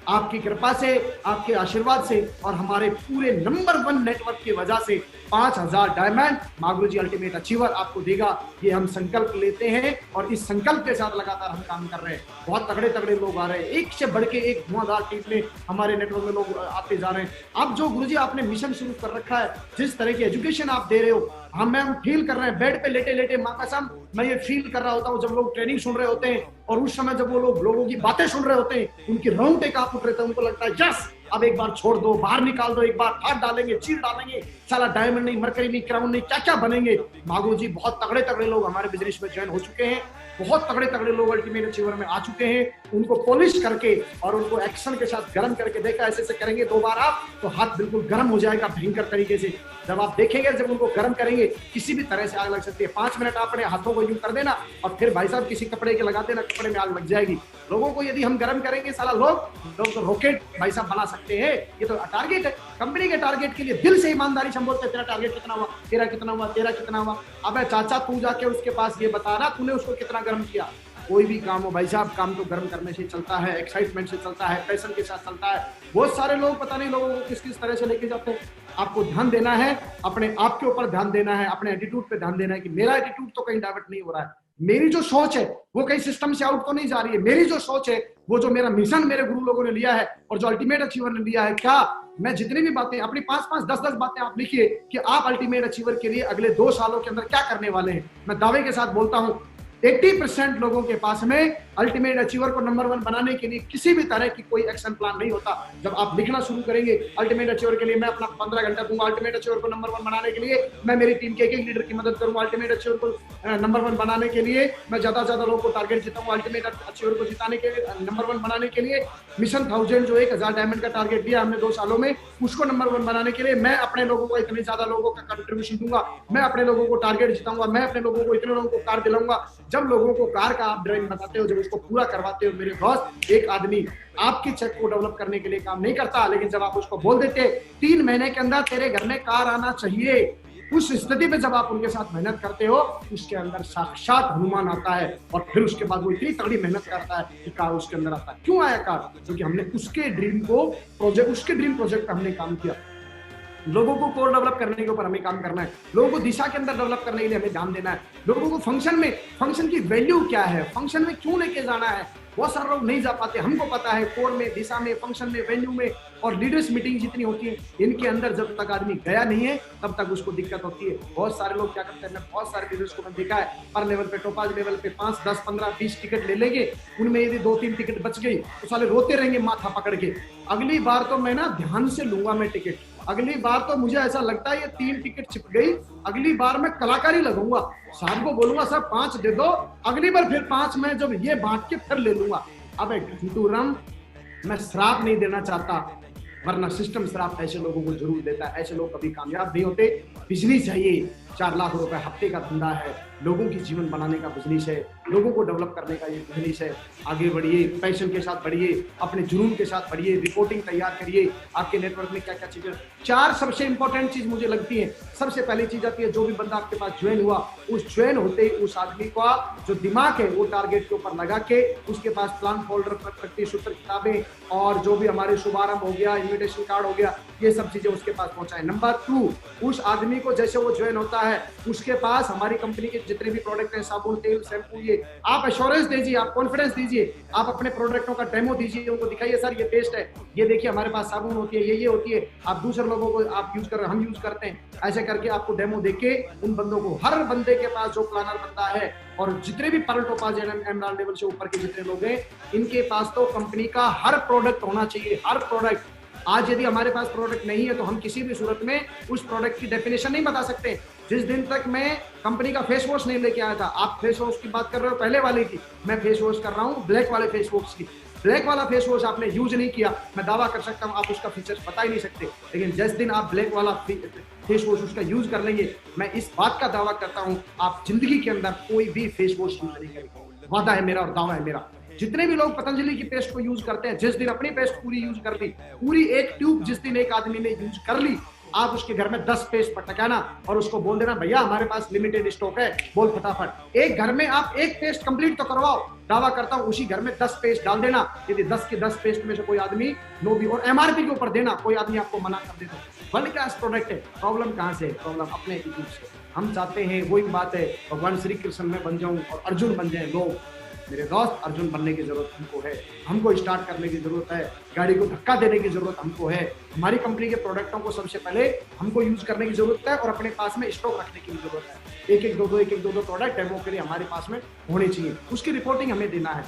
आपकी कृपा से, आपके आशीर्वाद से और हमारे पूरे नंबर 1 नेटवर्क की वजह से 5,000 डायमंड मागुर जी अल्टीमेट अचीवर आपको देगा। ये हम संकल्प लेते हैं और इस संकल्प के साथ लगातार हम काम कर रहे हैं। बहुत तगड़े तगड़े लोग आ रहे हैं, एक से बढ़ के एक धुआंधार टीम में हमारे नेटवर्क में लोग आते जा रहे हैं। अब जो गुरुजी आपने मिशन शुरू कर रखा है, जिस तरह की एजुकेशन आप दे रहे हो, हम फील कर रहे हैं। बेड पे लेटे लेटे माँ कसम मैं ये फील कर रहा होता हूँ जब लोग ट्रेनिंग सुन रहे होते हैं और उस समय जब वो लोग लोगों की बातें सुन रहे होते हैं, उनकी रोंगटे कांप उठ रहे थे। उनको लगता है यस अब एक बार छोड़ दो, बाहर निकाल दो, एक बार हाथ डालेंगे, चीर डालेंगे, साला डायमंड नहीं, मरकरी नहीं, क्राउन नहीं, क्या क्या बनेंगे। मागुर जी बहुत तगड़े तगड़े लोग हमारे बिजनेस में ज्वाइन हो चुके हैं, बहुत तगड़े तगड़े लोग अल्टीमेट अचीवर में आ चुके हैं। उनको पॉलिश करके और उनको एक्शन के साथ गर्म करके देखा, ऐसे ऐसे करेंगे 2 बार आप तो हाथ बिल्कुल गर्म हो जाएगा भयंकर तरीके से। जब आप देखेंगे, जब उनको गर्म करेंगे, किसी भी तरह से आग लग सकती है। 5 मिनट अपने हाथों को यूं कर देना और फिर भाई साहब किसी कपड़े के लगा देना, कपड़े में आग लग जाएगी। लोगों को यदि हम गर्म करेंगे, साला लोग तो रॉकेट भाई साहब बना सकते हैं। ये तो टारगेट है, कंपनी के टारगेट के लिए दिल से ईमानदारी से हम बोलते हैं तेरा टारगेट कितना हुआ, तेरा कितना हुआ, तेरा कितना हुआ। अब चाचा तू जाके उसके पास ये बताना तूने उसको कितना गर्म किया। कोई भी काम हो भाई साहब, काम तो गर्म करने से चलता है, एक्साइटमेंट से चलता है, पैशन के साथ चलता है। बहुत सारे लोग पता नहीं लोगों को किस किस तरह से लेके जाते हैं। आपको ध्यान देना है, अपने आप के ऊपर ध्यान देना है, अपने एटीट्यूड पे ध्यान देना है कि मेरा एटीट्यूड तो कहीं डाइवर्ट नहीं हो रहा है, मेरी जो सोच है वो कहीं सिस्टम से आउट तो नहीं जा रही है। मेरी जो सोच है, वो जो मेरा मिशन मेरे गुरु लोगों ने लिया है और जो अल्टीमेट अचीवर ने लिया है, क्या मैं जितनी भी बातें अपनी 5-5, 10-10 बातें आप लिखिए कि आप अल्टीमेट अचीवर के लिए अगले 2 सालों के अंदर क्या करने वाले हैं। मैं दावे के साथ बोलता हूं 80% लोगों के पास में अल्टीमेट अचीवर को नंबर 1 बनाने के लिए किसी भी तरह की कोई एक्शन प्लान नहीं होता। जब आप लिखना शुरू करेंगे अल्टीमेट अचीवर के लिए मैं अपना 15 घंटा दूंगा, अल्टीमेट अचीवर को नंबर 1 बनाने के लिए मैं मेरी टीम के एक लीडर की मदद करूंगा, अल्टीमेट अचीवर को नंबर 1 बनाने के लिए मैं ज्यादा से ज्यादा लोगों को टारगेट जिताऊंगा, अल्टीमेट अचीवर को जिताने के लिए नंबर 1 बनाने के लिए मिशन 1000 जो 1000 डायमंड का टारगेट दिया हमने 2 सालों में, उसको नंबर 1 बनाने के लिए मैं अपने लोगों को इतने ज्यादा लोगों का कंट्रीब्यूशन दूंगा, मैं अपने लोगों को टारगेट जिताऊंगा, मैं अपने लोगों को इतने लोगों को कार दिलाऊंगा। जब लोगों को कार का आप ड्राइंग बताते हो, जब उसको पूरा करवाते हो मेरे दोस्त, एक आदमी आपकी चेक को डेवलप करने के लिए काम नहीं करता, लेकिन जब आप उसको बोल देते 3 महीने के अंदर तेरे घर में कार आना चाहिए, उस स्थिति में जब आप उनके साथ मेहनत करते हो, उसके अंदर साक्षात हनुमान आता है और फिर उसके बाद वो इतनी तगड़ी मेहनत करता है कि कार उसके अंदर आता है। क्यों आया कार? क्योंकि हमने उसके ड्रीम प्रोजेक्ट पे हमने काम किया। लोगों को कोर डेवलप करने के ऊपर हमें काम करना है, लोगों को दिशा के अंदर डेवलप करने के लिए हमें ध्यान देना है, लोगों को फंक्शन की वैल्यू क्या है, फंक्शन में क्यों लेके जाना है। बहुत सारे लोग नहीं जा पाते, हमको पता है कोर में, दिशा में, फंक्शन में, वेन्यू में और लीडर्स मीटिंग जितनी होती है, इनके अंदर जब तक आदमी गया नहीं है तब तक उसको दिक्कत होती है। बहुत सारे लोग क्या करते हैं, मैं बहुत सारे लीडर्स को मैं देखा है, पर लेवल पे, टोपाज लेवल पे 5, 10, 15, 20 टिकट ले लेंगे, उनमें यदि 2-3 टिकट बच गई तो साले रोते रहेंगे माथा पकड़ के, अगली बार तो मैं ना ध्यान से लूंगा मैं टिकट, अगली बार तो मुझे ऐसा लगता है ये 3 टिकट छिप गई, अगली बार मैं कलाकारी लगूंगा, साहब को बोलूंगा साहब 5 दे दो, अगली बार फिर 5 मैं जब ये बांट के फिर ले लूंगा। अब घंटूराम, मैं श्राप नहीं देना चाहता, वरना सिस्टम श्राप ऐसे लोगों को जरूर देता है, ऐसे लोग कभी कामयाब नहीं होते। बिजनेस चाहिए, 4 लाख रुपए हफ्ते का धंधा है, लोगों की जीवन बनाने का बिजनेस है, लोगों को डेवलप करने का ये बिजनेस है। आगे बढ़िए, पैशन के साथ बढ़िए, अपने जुनून के साथ बढ़िए, रिपोर्टिंग तैयार करिए, आपके नेटवर्क में क्या क्या चीजें। 4 सबसे इंपॉर्टेंट चीज मुझे लगती है। सबसे पहली चीज आती है, जो भी बंदा आपके पास ज्वाइन हुआ, उस ज्वाइन होते ही उस आदमी का जो दिमाग है वो टारगेट के ऊपर लगा के, उसके पास प्लान फोल्डर, प्रकृति सूत्र, किताबें और जो भी हमारे शुभारंभ हो गया, इन्विटेशन कार्ड हो गया, ये सब चीजें उसके पास पहुंचाए। नंबर 2, उस आदमी को जैसे वो ज्वाइन होता है, उसके पास हमारी कंपनी के जितने भी प्रोडक्ट हैं, साबुन, तेल, शैम्पू, ये आप एश्योरेंस दीजिए, आप कॉन्फिडेंस दीजिए, आप अपने प्रोडक्टों का डेमो दीजिए, उनको दिखाइए सर ये बेस्ट है, ये देखिए हमारे पास साबुन होती है, ये होती है, आप दूसरे लोगों को आप यूज कर, हम यूज करते हैं, ऐसे करके आपको डेमो देके उन बंदों को, हर बंदे के पास जो प्लानर बंदा है और जितने भी परल, टोपाज, एमराल्ड लेवल से ऊपर के जितने लोग हैं, इनके पास तो कंपनी का हर प्रोडक्ट होना चाहिए, हर प्रोडक्ट। आज यदि हमारे पास प्रोडक्ट नहीं है तो हम किसी भी सूरत में उस प्रोडक्ट की डेफिनेशन नहीं बता सकते। जिस दिन तक मैं कंपनी का फेस वॉश नहीं लेके आया था, आप फेस वॉश की बात कर रहे हो पहले वाले की, मैं फेस वॉश कर रहा हूँ ब्लैक वाले फेस वॉश की। ब्लैक वाला फेस वॉश आपने यूज नहीं किया, मैं दावा कर सकता हूँ आप उसका फीचर्स बता ही नहीं सकते, लेकिन जिस दिन आप ब्लैक वाला फेस वॉश उसका यूज कर लेंगे, मैं इस बात का दावा करता हूँ आप जिंदगी के अंदर कोई भी फेस वॉश यूज नहीं करेंगे। वादा है मेरा और दावा है मेरा। जितने भी लोग पतंजलि की पेस्ट को यूज करते हैं, जिस दिन अपनी पेस्ट पूरी यूज कर दी, पूरी एक ट्यूब जिस दिन एक आदमी ने यूज कर ली, आप उसके घर में 10 पेस्ट पटकाना और उसको बोल देना भैया हमारे पास लिमिटेड स्टॉक है, बोल फटाफट। एक घर में आप एक पेस्ट कंप्लीट तो करवाओ, दावा करता हूं उसी घर में 10 पेस्ट डाल देना। यदि 10 के 10 पेस्ट में से कोई आदमी नो भी और एमआरपी के ऊपर देना, कोई आदमी आपको मना कर दे तो वर्ल्ड क्लास प्रोडक्ट है। प्रॉब्लम कहां से? प्रॉब्लम अपने एटीट्यूड से। हम चाहते हैं, वही बात है, भगवान श्री कृष्ण में बन जाऊं और अर्जुन बन जाए लोग। मेरे दोस्त, अर्जुन बनने की जरूरत हमको है, हमको स्टार्ट करने की जरूरत है, गाड़ी को धक्का देने की जरूरत हमको है। हमारी कंपनी के प्रोडक्टों को सबसे पहले हमको यूज करने की जरूरत है और अपने पास में स्टॉक रखने की भी जरूरत है। एक एक दो प्रोडक्ट डेमो के लिए हमारे पास में होने चाहिए, उसकी रिपोर्टिंग हमें देना है।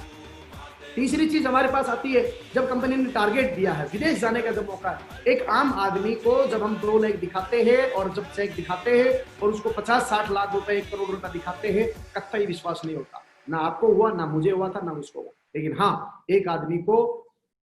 तीसरी चीज हमारे पास आती है, जब कंपनी ने टारगेट दिया है, विदेश जाने का जब मौका है, एक आम आदमी को जब हम 2 लाख दिखाते हैं और जब चेक दिखाते हैं और उसको 50-60 लाख रुपए, 1 करोड़ रुपए दिखाते हैं, कतई विश्वास नहीं होता। ना आपको हुआ, ना मुझे हुआ था, ना उसको हुआ। लेकिन हाँ, एक आदमी को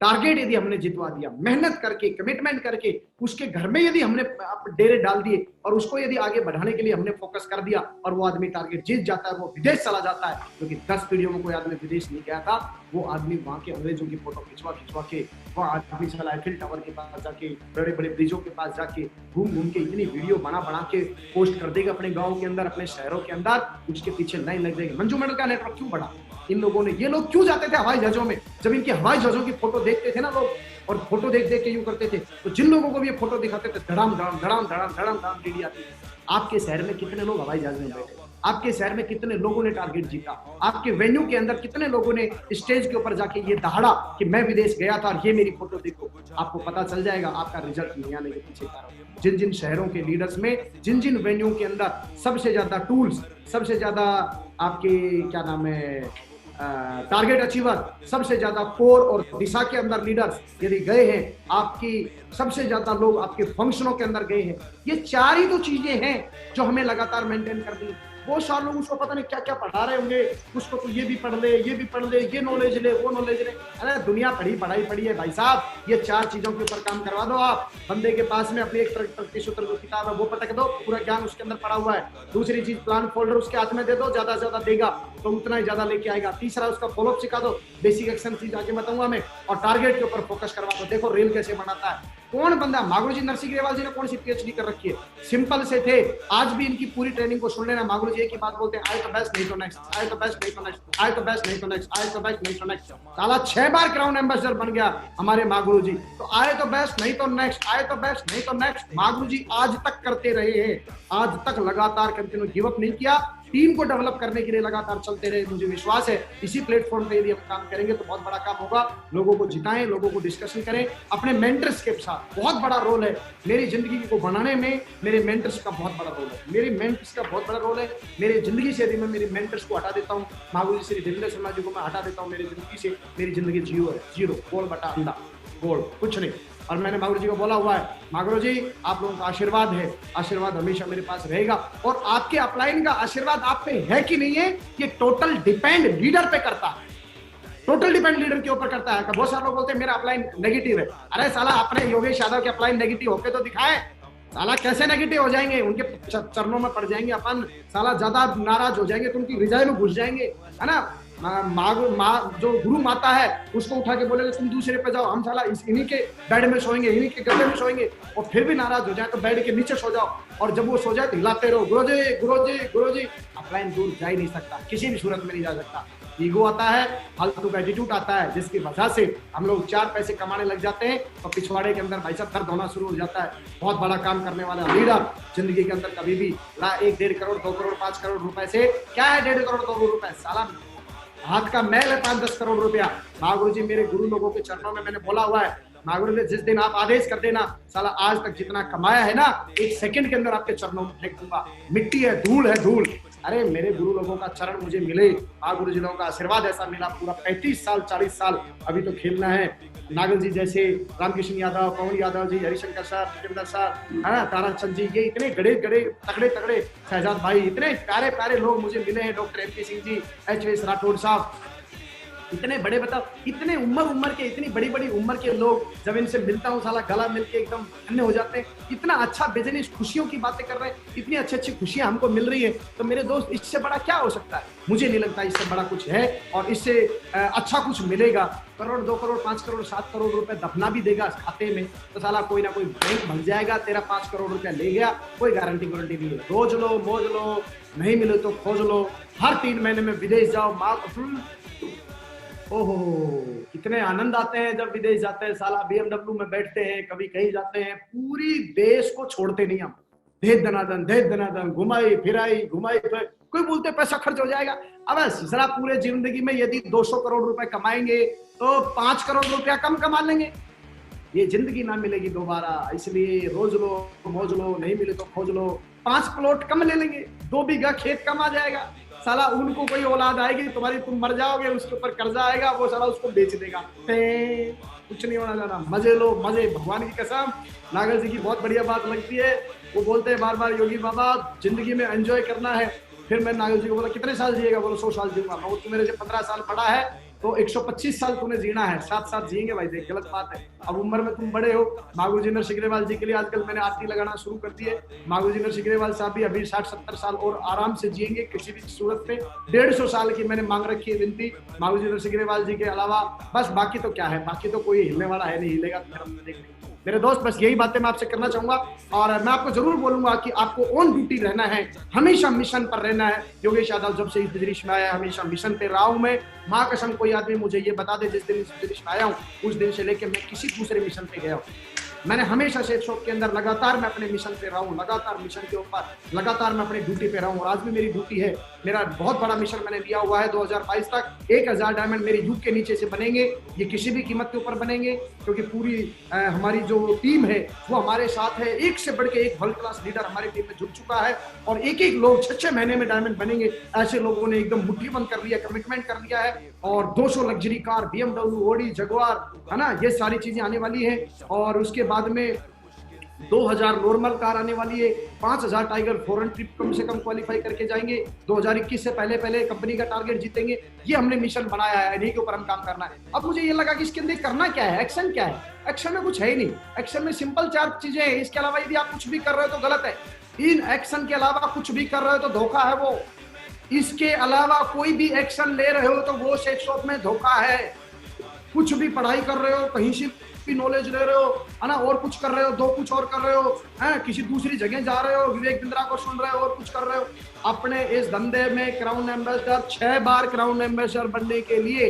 टारगेट यदि हमने जितवा दिया, मेहनत करके, कमिटमेंट करके, उसके घर में यदि हमने डेरे डाल दिए और उसको यदि आगे बढ़ाने के लिए हमने फोकस कर दिया और वो आदमी टारगेट जीत जाता है, वो विदेश चला जाता है। क्योंकि 10 पीढ़ियों में कोई आदमी विदेश नहीं गया था, वो आदमी वहां के अंग्रेजों की फोटो खिंचवा के, वह आदमी चला एफिल टावर के पास जाके, बड़े बड़े ब्रिजों के पास जाके घूम के इतनी वीडियो बना के पोस्ट कर देगा अपने गाँव के अंदर, अपने शहरों के अंदर, उसके पीछे लाइन लग जाएगी। मंजू मेंढक का नेटवर्क क्यों बढ़ा? इन लोगों ने, ये लोग क्यों जाते थे हवाई जहाजों में? जब इनके हवाई जहाजों की फोटो देखते थे ना लोग और फोटो देख के यूं करते थे, तो जिन लोगों को भी ये फोटो दिखाते थे, धड़ाम धड़ाम धड़ाम धड़ाम धड़ाम धड़ाम डीडी आती थी। आपके शहर में कितने लोग हवाई जहाज में बैठे? आपके शहर में कितने लोगों ने टारगेट जीता? आपके वेन्यू के अंदर कितने लोगों ने स्टेज के ऊपर जाके ये दहाड़ा कि मैं विदेश गया था और ये मेरी फोटो देखो? आपको पता चल जाएगा आपका रिजल्ट नहीं आने के पीछे कारण। जिन जिन शहरों के लीडर्स में, जिन जिन वेन्यू के अंदर सबसे ज्यादा टूल्स, सबसे ज्यादा आपके क्या नाम है, टारगेट अचीवर, सबसे ज्यादा कोर और दिशा के अंदर लीडर्स यदि गए हैं, आपकी सबसे ज्यादा लोग आपके फंक्शनों के अंदर गए हैं, ये 4 ही तो चीजें हैं जो हमें लगातार मेंटेन करनी। बहुत सारे लोग उसको पता नहीं क्या क्या पढ़ा रहे होंगे, उसको तो ये भी पढ़ ले, ये भी पढ़ ले, ये नॉलेज ले, वो नॉलेज ले। अरे दुनिया पढ़ाई पड़ी है भाई साहब, ये 4 चीजों के ऊपर काम करवा दो आप। बंदे के पास में अपनी एक सूत्र जो किताब है वो पटक दो, पूरा ज्ञान उसके अंदर पड़ा हुआ है। दूसरी चीज, प्लान फोल्डर उसके हाथ में दे दो, ज्यादा से ज्यादा देगा तो उतना ही ज्यादा लेके आएगा। तीसरा, उसका फॉलोअप सिखा दो, बेसिक एक्शन चीज आगे बताऊंगा मैं, और टारगेट के ऊपर फोकस करवा दो। देखो रेल कैसे बनाता है। कौन बंदा, मागुरु जी, नरसिंह ग्रेवाल जी ने कौन सी पीएचडी कर रखी है? सिंपल से थे, आज भी इनकी पूरी ट्रेनिंग को सुन लेना। मागुरु जी एक ही बात बोलते हैं, आए तो बेस्ट, नहीं तो नेक्स्ट, आए तो बेस्ट, नहीं तो नेक्स्ट, आए तो बेस्ट, नहीं तो नेक्स्ट, आए तो बेस्ट, नहीं तो नेक्स्ट। साला 6 बार क्राउन एम्बेसडर बन गया हमारे मागुरु जी। तो आए तो बेस्ट, नहीं तो नेक्स्ट, आए तो बेस्ट, नहीं तो नेक्स्ट। मागुरु जी आज तक करते रहे हैं, आज तक लगातार कंटिन्यू गिव अप नहीं किया। टीम को डेवलप करने के लिए लगातार चलते रहे। मुझे विश्वास है इसी प्लेटफॉर्म पे यदि हम काम करेंगे तो बहुत बड़ा काम होगा। लोगों को जिताएं, लोगों को डिस्कशन करें, अपने मेंटर्स के साथ बहुत बड़ा रोल है मेरी जिंदगी को बनाने में। मेरे मेंटर्स का बहुत बड़ा रोल है, मेरे मेंटर्स का बहुत बड़ा रोल है मेरी जिंदगी से। यदि मैं मेरे मेंटर्स को हटा देता हूँ, महागुरु श्री देवेंद्र शर्मा जी को मैं हटा देता हूँ मेरी जिंदगी से, मेरी जिंदगी जीरो है, जीरो, गोल बटा अंडा, गोल, कुछ नहीं। और मैंने महागुरु जी को बोला हुआ है, महागुरु जी आप लोगों का आशीर्वाद है, आशीर्वाद हमेशा मेरे पास रहेगा। और आपके अपलाइन का आशीर्वाद आप पे है कि नहीं है, ये टोटल डिपेंड लीडर पे करता है, टोटल डिपेंड लीडर के ऊपर करता है। बहुत सारे लोग बोलते हैं मेरा अपलाइन नेगेटिव है। अरे साला अपने योगेश यादव के अपलाइन नेगेटिव होके तो दिखाए, साला कैसे नेगेटिव हो जाएंगे, उनके चरणों में पड़ जाएंगे अपन, साला ज्यादा नाराज हो जाएंगे तो उनकी रिजाई में घुस जाएंगे, है ना। जो गुरु माता है उसको उठा के बोलेगे तुम दूसरे पे जाओ, हम साला इन्हीं के बेड में सोएंगे, इन्हीं के गद्दे में सोएंगे, और फिर भी नाराज हो जाए तो बेड के नीचे सो जाओ, और जब वो सो जाए तो हिलाते रहो, गुरुजी गुरुजी गुरुजी। अपलाइन दूर जा ही नहीं सकता, किसी भी सूरत में नहीं जा सकता। ईगो आता है, फालतू का एटीट्यूड आता है, जिसकी वजह से हम लोग 4 पैसे कमाने लग जाते हैं और पिछवाड़े के अंदर भाई साहब दर्द होना शुरू हो जाता है। बहुत बड़ा काम करने वाला लीडर जिंदगी के अंदर कभी भी 1, 1.5 करोड़, 2 करोड़, 5 करोड़ रुपए से क्या है, 1.5 करोड़ 2 करोड़ रुपए, साला हाथ का मैल है 5-10 करोड़ रुपया। महागुरु जी मेरे गुरु लोगों के चरणों में मैंने बोला हुआ है, महागुरु जी जिस दिन आप आदेश कर देना, साला आज तक जितना कमाया है ना 1 सेकंड के अंदर आपके चरणों में फेंक दूंगा, मिट्टी है, धूल है, धूल। अरे मेरे गुरु लोगों का चरण मुझे मिले, महागुरु जी लोगों का आशीर्वाद ऐसा मिला, पूरा 35 साल 40 साल अभी तो खेलना है। नागल जी जैसे, रामकृष्ण यादव, पवन यादव जी, हरिशंकर सर, जितेंद्र सर, है ना, ताराचंद जी, ये इतने गड़े गड़े तगड़े तगड़े, शहजाद भाई, इतने प्यारे प्यारे लोग मुझे मिले हैं, doctor MP Singh ji, HS Rathore साहब, इतने बड़े, बताओ इतने उम्र के, इतनी बड़ी बड़ी उम्र के लोग, जब इनसे मिलता हूँ साला गला मिलके एकदम धन्य हो जाते हैं। इतना अच्छा बिजनेस, खुशियों की बातें कर रहे हैं, इतनी अच्छी अच्छी खुशियां हमको मिल रही है, तो मेरे दोस्त इससे बड़ा क्या हो सकता है। मुझे नहीं लगता इससे बड़ा कुछ है, और इससे अच्छा कुछ मिलेगा। करोड़, 2 करोड़, 5 करोड़, 7 करोड़ रुपए दफना भी देगा खाते में, तो साला कोई ना कोई बैंक भर जाएगा, तेरा 5 करोड़ रुपया ले गया, कोई गारंटी वारंटी नहीं है। रोज लो, मौज लो, नहीं मिले तो खोज लो, हर 3 महीने में विदेश जाओ, ओहो कितने आनंद आते हैं जब विदेश जाते हैं, साला BMW में बैठते हैं, कभी कहीं जाते हैं, पूरी देश को छोड़ते नहीं हम, दे दनादन घुमाई फिराई, घुमाई फिर, कोई बोलते पैसा खर्च हो जाएगा। अब साला पूरे जिंदगी में यदि 200 करोड़ रुपए कमाएंगे तो 5 करोड़ रुपया कम कमा लेंगे, ये जिंदगी ना मिलेगी दोबारा। इसलिए रोज लो, मौज लो, नहीं मिले तो खोज लो, 5 प्लॉट कम ले लेंगे, 2 बीघा खेत कम आ जाएगा। साला उनको कोई औलाद आएगी तुम्हारी, तुम मर जाओगे, उसके ऊपर कर्जा आएगा, वो साला उसको बेच देगा, कुछ नहीं होना ज्यादा। मजे लो, मजे, भगवान की कसम। नागर जी की बहुत बढ़िया बात लगती है, वो बोलते हैं बार बार, योगी बाबा जिंदगी में एंजॉय करना है। फिर मैं नागर जी को बोला कितने साल जिएगा, बोलो 100 साल जीऊंगा। मैं तू मेरे से 15 साल बड़ा है तो 125 साल तूने जीना है, 7 जिएंगे भाई, देख गलत बात है। अब उम्र में तुम बड़े हो। मागुजिंदर सिग्रेवाल जी के लिए आजकल मैंने आरती लगाना शुरू कर दी है। मागुजिंदर सिग्रेवाल साहब भी अभी 60-70 साल और आराम से जिएंगे किसी भी सूरत पे। 150 साल की मैंने मांग रखी है विनती मागुजिंदर सिग्रेवाल जी के अलावा। बस बाकी तो क्या है, बाकी तो कोई हिलने वाला है नहीं, हिलेगा तो देख मेरे दोस्त। बस यही बातें मैं आपसे करना चाहूंगा, और मैं आपको जरूर बोलूंगा कि आपको ऑन ड्यूटी रहना है, हमेशा मिशन पर रहना है। योगेश यादव जब से इस बिजनेस में आया हमेशा मिशन पे रहा हूं मैं। माँ कसम कोई आदमी मुझे ये बता दे जिस दिन इस बिजनेस में आया हूँ उस दिन से लेकर मैं किसी दूसरे मिशन पे गया हूँ। मैंने हमेशा सेफ शॉप के अंदर लगातार मैं अपने मिशन पे रहा हूँ, लगातार मिशन के ऊपर लगातार मैं अपनी ड्यूटी पे रहा हूँ, और आज भी मेरी ड्यूटी है। मेरा बहुत बड़ा मिशन मैंने लिया हुआ है 2022 तक। 1000 डायमंड मेरी यूथ के नीचे से बनेंगे, ये किसी भी कीमत के ऊपर बनेंगे, क्योंकि पूरी हमारी जो टीम है वो हमारे साथ है। एक से बढ़ के एक वर्ल्ड क्लास लीडर हमारी टीम में जुड़ चुका है, और एक एक लोग 6-6 महीने में डायमंड बनेंगे। ऐसे लोगों ने एकदम मुट्ठी बंद कर लिया, कमिटमेंट कर लिया है। और 200 luxury car, BMW, Audi, Jaguar, है ना, ये सारी चीजें आने वाली है। और उसके बाद में 2000 नॉर्मल कार आने वाली है, 5000 टाइगर फॉरेन ट्रिप कम से कम क्वालिफाई करके जाएंगे। 2021 से पहले पहले कंपनी का टारगेट जीतेंगे। ये हमने मिशन बनाया है, इन्हीं के ऊपर हम काम करना है। अब मुझे ये लगा कि इसके अंदर करना क्या है, एक्शन क्या है। एक्शन में कुछ है ही नहीं, एक्शन में सिंपल 4 चीजें हैं। इसके अलावा यदि आप कुछ भी कर रहे हो तो गलत है। इन एक्शन के अलावा कुछ भी कर रहे हो तो धोखा है वो। इसके अलावा कोई भी एक्शन ले रहे हो तो वो सेफ शॉप में धोखा है। कुछ भी पढ़ाई कर रहे हो, कहीं से भी नॉलेज ले रहे हो, है ना, और कुछ कर रहे हो, दो कुछ और कर रहे हो, है किसी दूसरी जगह जा रहे हो, विवेक बिंद्रा को सुन रहे हो और कुछ कर रहे हो। अपने इस धंधे में क्राउन एम्बेसडर 6 बार क्राउन एम्बेसडर बनने के लिए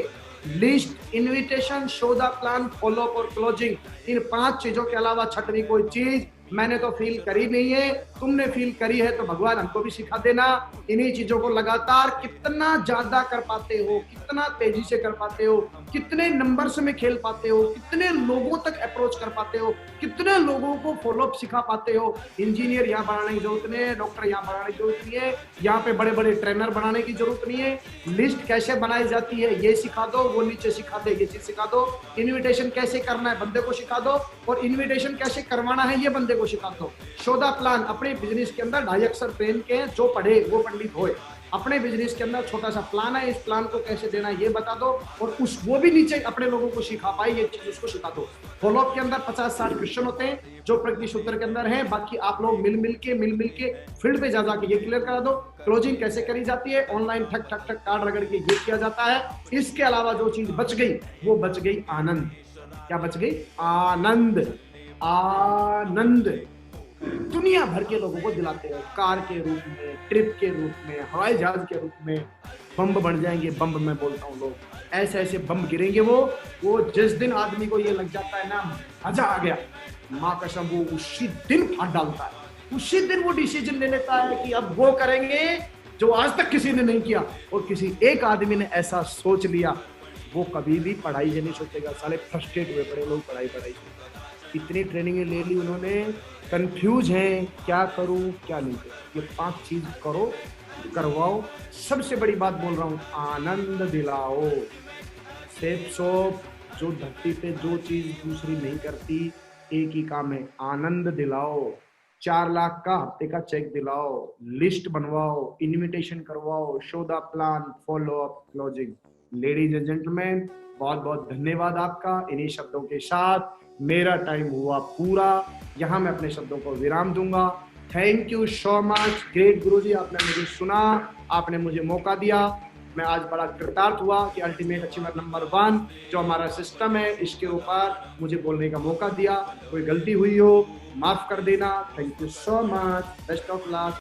list, invitation, show the plan, follow up और क्लोजिंग, इन 5 चीजों के अलावा छठवीं कोई चीज मैंने तो फील करी नहीं है, तुमने फील करी है तो भगवान हमको भी सिखा देना। इन्हीं चीजों को लगातार कितना ज्यादा कर पाते हो, कितना तेजी से कर पाते हो, कितने नंबर्स में खेल पाते हो, कितने लोगों तक अप्रोच कर पाते हो, कितने लोगों को फॉलोअप सिखा पाते हो। इंजीनियर यहाँ बढ़ाने की जरूरत नहीं है, डॉक्टर यहाँ बढ़ाने की जरूरत नहीं है, यहाँ पे बड़े बड़े ट्रेनर बनाने की जरूरत नहीं है। लिस्ट कैसे बनाई जाती है ये सिखा दो, वो नीचे सिखा दे ये चीज सिखा दो। इन्विटेशन कैसे करना है बंदे को सिखा दो, और इन्विटेशन कैसे करवाना है ये बंदे को सिखा दो। शोधा प्लान अपने बिजनेस के अंदर 2.5 अक्षर पेन के, जो पढ़े वो पंडित होए। अपने बिजनेस के अंदर छोटा सा प्लान है, इस प्लान को कैसे देना है ये बता दो, और उस वो भी नीचे अपने लोगों को सिखा पाए ये चीज उसको सिखा दो। फॉलोअप के अंदर 50-60 क्वेश्चन होते हैं जो प्रगति सूत्र के अंदर है, बाकी आप लोग मिल मिल के फील्ड पे जा जाके ये क्लियर करा दो। क्लोजिंग कैसे करी जाती है, ऑनलाइन ठक ठक ठक कार्ड रगड़ के ये किया जाता है। इसके अलावा जो चीज बच गई वो बच गई आनंद। क्या बच गई? आनंद। आनंद दुनिया भर के लोगों को दिलाते हो, कार के रूप में, ट्रिप के रूप में, हवाई जहाज के रूप में। बम बन जाएंगे, बम मैं बोलता हूँ, लोग ऐसे ऐसे बम गिरेंगे। वो जिस दिन आदमी को ये लग जाता है ना मजा आ गया, माँ कसम, वो उसी दिन फाड़ डालता है। उसी दिन वो डिसीजन ले लेता है कि अब वो करेंगे जो आज तक किसी ने नहीं किया। और किसी एक आदमी ने ऐसा सोच लिया, वो कभी भी पढ़ाई से नहीं सोचेगा। साले फ्रस्ट्रेट हुए पड़े लोग पढ़ाई। इतनी ट्रेनिंग ले ली उन्होंने, कंफ्यूज हैं क्या करूं क्या नहीं करूं। ये 5 चीज करो, करवाओ। सबसे बड़ी बात बोल रहा हूं, आनंद दिलाओ। सेफ शॉप जो धरती पे जो चीज दूसरी नहीं करती, एक ही काम है, आनंद दिलाओ। 4 लाख का हफ्ते का चेक दिलाओ, लिस्ट बनवाओ, इनविटेशन करवाओ, show the plan, follow up, closing. Ladies and gentleman, बहुत बहुत धन्यवाद आपका। इन्हीं शब्दों के साथ मेरा टाइम हुआ पूरा, यहाँ मैं अपने शब्दों को विराम दूंगा। Thank you so much great Guruji, आपने मुझे सुना, आपने मुझे मौका दिया। मैं आज बड़ा कृतार्थ हुआ कि अल्टीमेट अचीवर नंबर 1 जो हमारा सिस्टम है, इसके ऊपर मुझे बोलने का मौका दिया। कोई गलती हुई हो माफ कर देना। Thank you so much, best of luck.